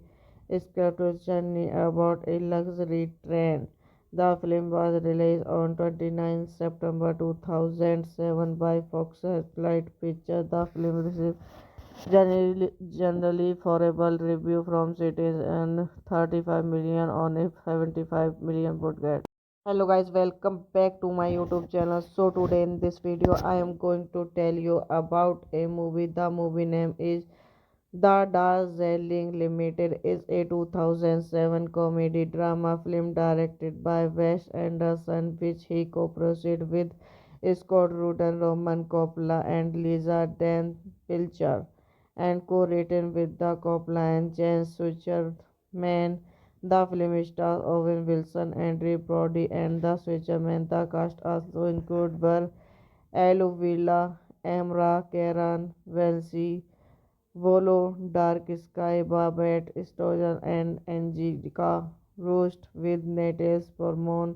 escaped journey aboard a luxury train. The film was released on 29 September 2007 by Fox Searchlight Pictures. The film received generally favorable review from critics and 35 million on a 75 million budget. Hello guys, welcome back to my YouTube channel. So today in this video I am going to tell you about a movie. The movie name is The Darjeeling Limited. Is a 2007 comedy drama film directed by Wes Anderson, which he co-produced with Scott Rudin, Roman Coppola, and Lisa Dan Pilcher, and co-written with the Coppola and James Switcherman. The film stars Owen Wilson, Andrew Brody, and the Switcherman. The cast also include Burr, Aluvilla, Amra, Karen, Welsi, Volo, Dark Sky, Babette, Stojan and Angelica Roast with Natalie Portman,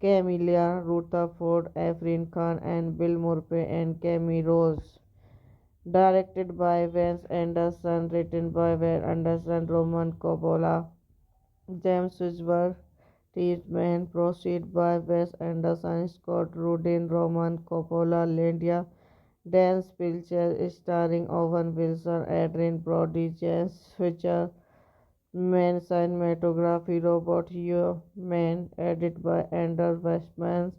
Camelia Rutherford, Efrin Khan and Bill Murphy and Camille Rose. Directed by Wes Anderson, written by Wes Anderson, Roman Coppola, James Witchburn, Treatment, proceed by Wes Anderson, Scott Rudin, Roman Coppola, Linda Dan Spilcher, starring Owen Wilson, Adrian Brody, James Fisher, Man cinematography, Robert Human, edited by Andrew Westman,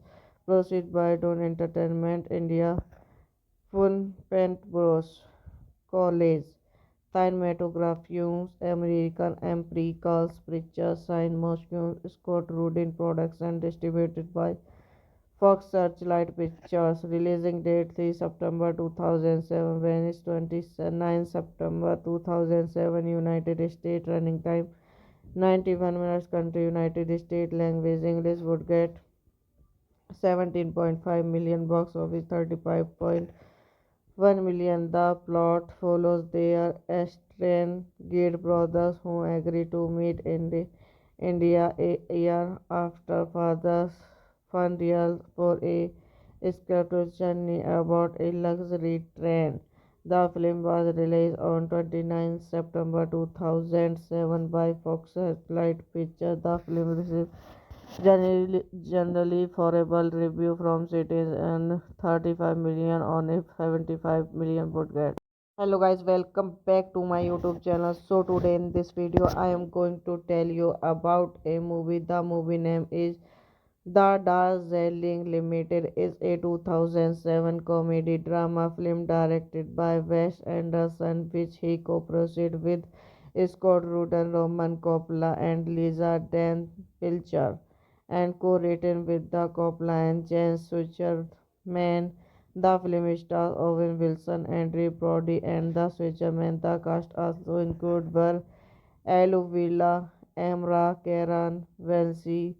proceed by Dawn Entertainment India, Fun Pent Bros. College, cinematography, American Empiricals, Pictures, Sign Motion, Scott Rudin Production, distributed by Fox Searchlight Pictures. Releasing date 3 September 2007. Venice 29 September 2007. United States. Running time 91 minutes. Country United States. Language English. Would get 17.5 million. Box office 35.1 million. The plot follows their estranged brothers who agree to meet in India a year after father's funeral for a scripted journey about a luxury train. The film was released on 29 September 2007 by Fox Searchlight Pictures. The film received generally favorable review from critics and 35 million on a 75 million budget. Hello guys, welcome back to my YouTube channel. So today in this video I am going to tell you about a movie. The movie name is The Darjeeling Limited. Is a 2007 comedy drama film directed by Wes Anderson, which he co-produced with Scott Rudin, Roman Coppola and Lisa Dan Pilcher, and co-written with the Coppola and James Switcherman. The film stars Owen Wilson, Andrew Brody and the Switcherman. The cast also include Burr, Aluvilla, Amra, Karen, Welsi,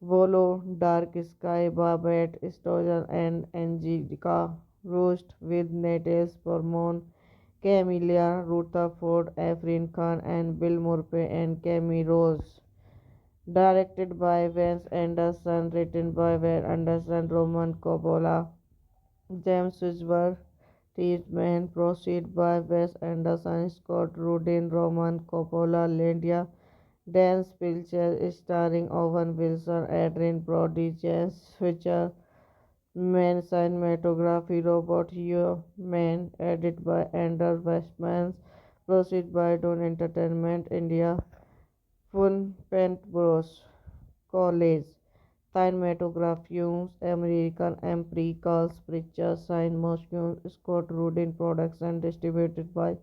Volo, Dark Sky, Babette, Stojan and Angelica Roast with Natalie Portman, Camelia Rutherford, Efrin Khan and Bill Murphy and Camille Rose. Directed by Wes Anderson, written by Wes Anderson, Roman Coppola, James Witchburn, Treatment, proceed by Wes Anderson, Scott Rudin, Roman Coppola, Linda Dan Spilcher, starring Owen Wilson, Adrian Brody, James Fisher, Man cinematography, Robert Human, edited by Andrew Westman, proceed by Dawn Entertainment India, Fun Pent Bros. College, cinematography, American Empiricals, Pictures, Sign Motion, Scott Rudin Production, distributed by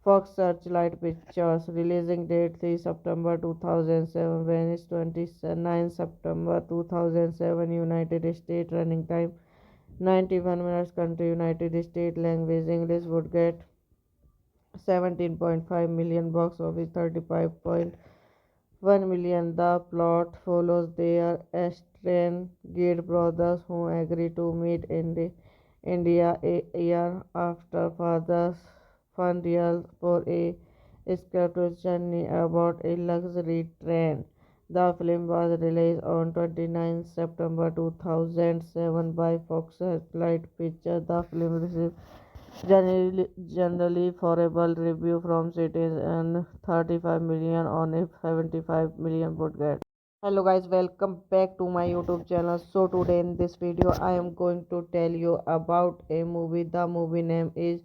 Fox Searchlight Pictures. Releasing date 3 September 2007. Venice 29 September 2007. United States. Running time 91 minutes. Country United States. Language English. Would get 17.5 million. Box office 35.1 million. The plot follows their estranged brothers who agree to meet in India a year after father's funeral for a scripted journey about a luxury train. The film was released on 29 September 2007 by Fox Searchlight Pictures. The film received generally favorable review from critics and 35 million on a 75 million budget. Hello guys, welcome back to my YouTube channel. So today in this video I am going to tell you about a movie. The movie name is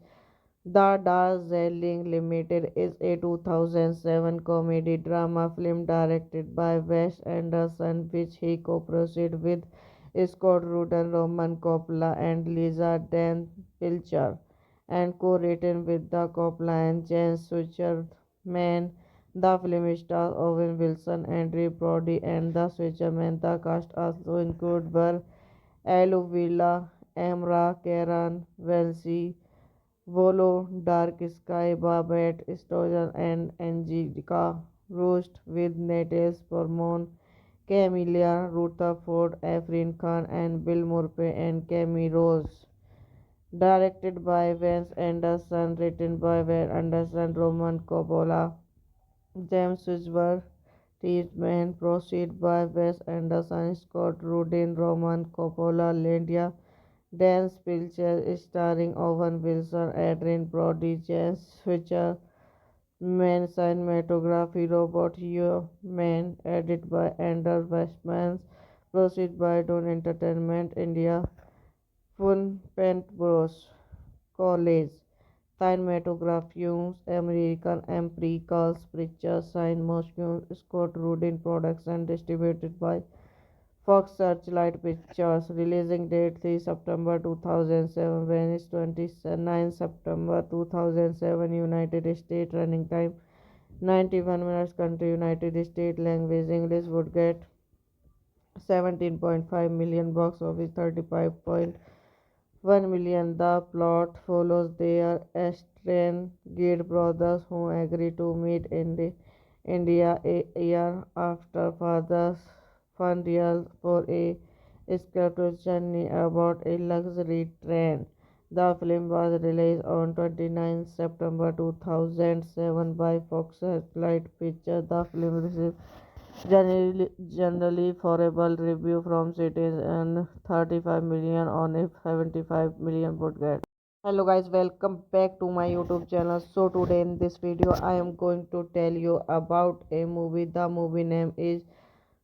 The Darjeeling Limited. Is a 2007 comedy drama film directed by Wes Anderson, which he co-produced with Scott Rudin, Roman Coppola and Lisa Dan Pilcher, and co-written with the Coppola and James Switcherman. The film stars Owen Wilson, Andrew Brody and the Switcherman. The cast also include Burr, Aluvilla, Amra, Karen, Welsi, Volo, Dark Sky, Babette, Stojan and Angelica Roast with Natalie Portman, Camelia Rutherford, Efrin Khan and Bill Murphy and Camille Rose. Directed by Wes Anderson, written by Wes Anderson, Roman Coppola, James Witchburg, Treatment, proceed by Wes Anderson, Scott Rudin, Roman Coppola, Linda Dan Spielberg, starring Owen Wilson, Adrian Brody, James Switcher, Man Cinematography, Robert Human, edited by Andrew Westman, proceed by Dawn Entertainment India, Fun Pent Bros. College, Cinematography, American Empiricals Pictures, Sign Motion, Scott Rudin Production, distributed by Fox Searchlight Pictures, releasing date 3 September 2007, Venice 29 September 2007, United States, running time 91 minutes, country United States, language English, would get 17.5 million, box office 35.1 million. The plot follows their estranged brothers who agree to meet in India a year after father's funeral for a escaped journey about a luxury train. The film was released on 29 September 2007 by Fox Searchlight Pictures. The film received generally favorable review from critics and 35 million on a 75 million budget. Hello guys, welcome back to my YouTube channel. So today in this video I am going to tell you about a movie. The movie name is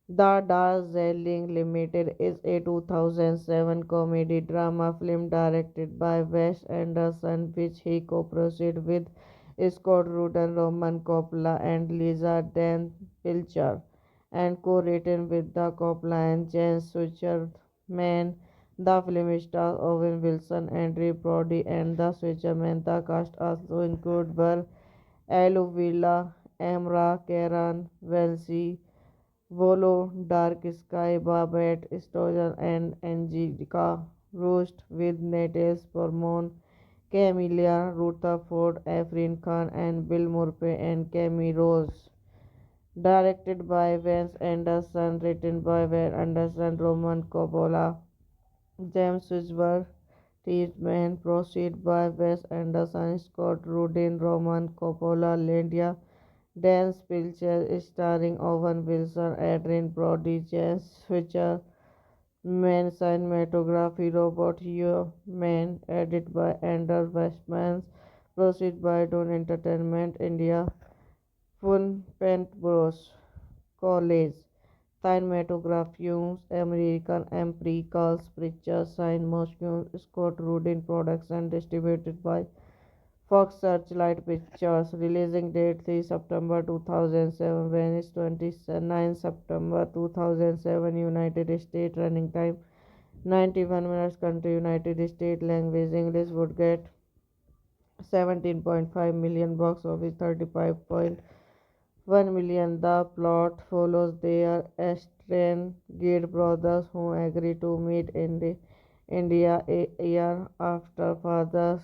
The Darjeeling Limited. Is a 2007 comedy drama film directed by Wes Anderson, which he co-produced with Scott Rudin, Roman Coppola, and Lisa Dan Pilcher, and co-written with the Coppola and James Switcherman. The film stars Owen Wilson, Andrew Brody, and the Switcherman. The cast also include Burr, Aluvilla, Amra, Karen, Welsi, Volo, Dark Sky, Babette Stojan, and Angelica Roast, with Natalie Portman, Camilla Rutherford, Efrin Khan, and Bill Murphy and Camille Rose. Directed by Wes Anderson, written by Wes Anderson, Roman Coppola, James Witchburg, Treatment, proceed by Wes Anderson, Scott Rudin, Roman Coppola, Linda Dan Spielberg, starring Owen Wilson, Adrian Brody, James Switcher, Man Cinematography, Robert Human, edited by Andrew Westman, proceed by Dawn Entertainment India, Fun Pent Bros. College, Cinematography, American Empiricals Pictures, Sign Motion, Scott Rudin Production, distributed by Fox Searchlight Pictures, releasing date 3 September 2007, Venice 29 September 2007, United States, running time 91 minutes, country United States, language English, would get 17.5 million, box office 35.1 million. The plot follows their estranged brothers who agree to meet in India a year after father's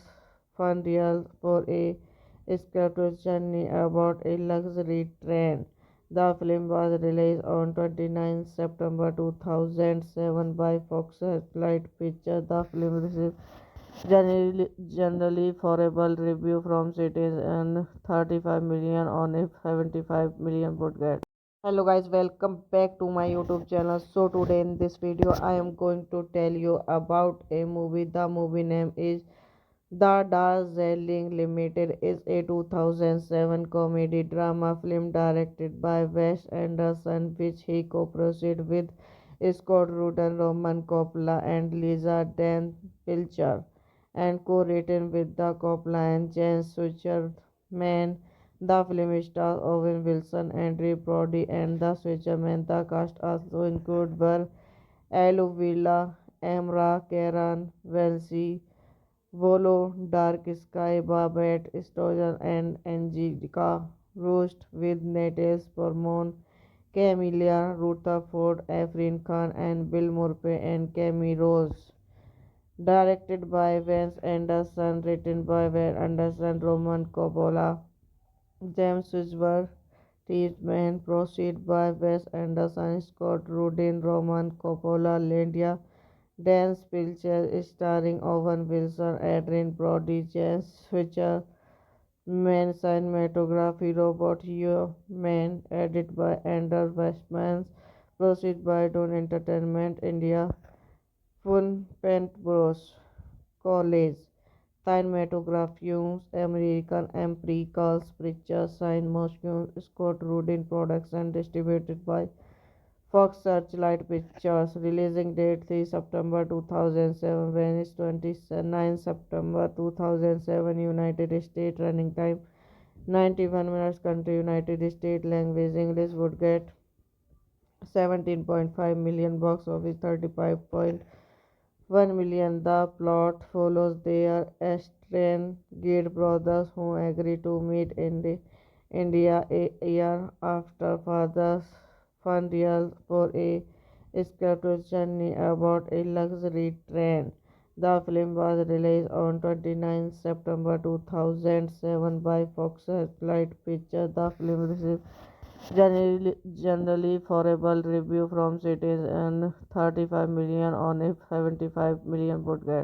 funeral for a escaped journey about a luxury train. The film was released on 29 September 2007 by Fox Searchlight Pictures. The film received generally favorable review from critics and 35 million on a 75 million budget. Hello guys, welcome back to my YouTube channel. So today in this video I am going to tell you about a movie. The movie name is The Darjeeling Limited. Is a 2007 comedy drama film directed by Wes Anderson, which he co-produced with Scott Rudin, Roman Coppola, and Lisa Dan Pilcher, and co-written with the Coppola and James Switcherman. The film stars Owen Wilson, Andrew Brody, and the Switcherman. The cast also include Burr, Aluvilla, Amra, Karen, Welsi, Volo, Dark Sky, Babette Stojan, and Angelica Roast, with Natalie Portman, Camilla Rutherford, Efrin Khan, and Bill Murphy and Camille Rose. Directed by Wes Anderson, written by Wes Anderson, Roman Coppola, James Witchburg, Treatment, proceed by Wes Anderson, Scott Rudin, Roman Coppola, Linda Dance Pilcher starring Owen Wilson, Adrian Brody, James Fisher, Man cinematography Robert Human, edited by Anders Westman, proceed by Dawn Entertainment India, Fun Pent Bros. College, Cinematography American Empiricals Pictures, Sign Motion, Scott Rudin Production, distributed by Fox Searchlight Pictures. Releasing date 3 September 2007. Venice 29 September 2007. United States. Running time 91 minutes. Country United States. Language English. Would get 17.5 million. Box office 35.1 million. The plot follows their estranged brothers who agree to meet in India a year after father's funeral for a escaped journey aboard a luxury train. The film was released on 29 September 2007 by Fox Searchlight Pictures. The film received generally favorable review from critics and 35 million on a 75 million budget.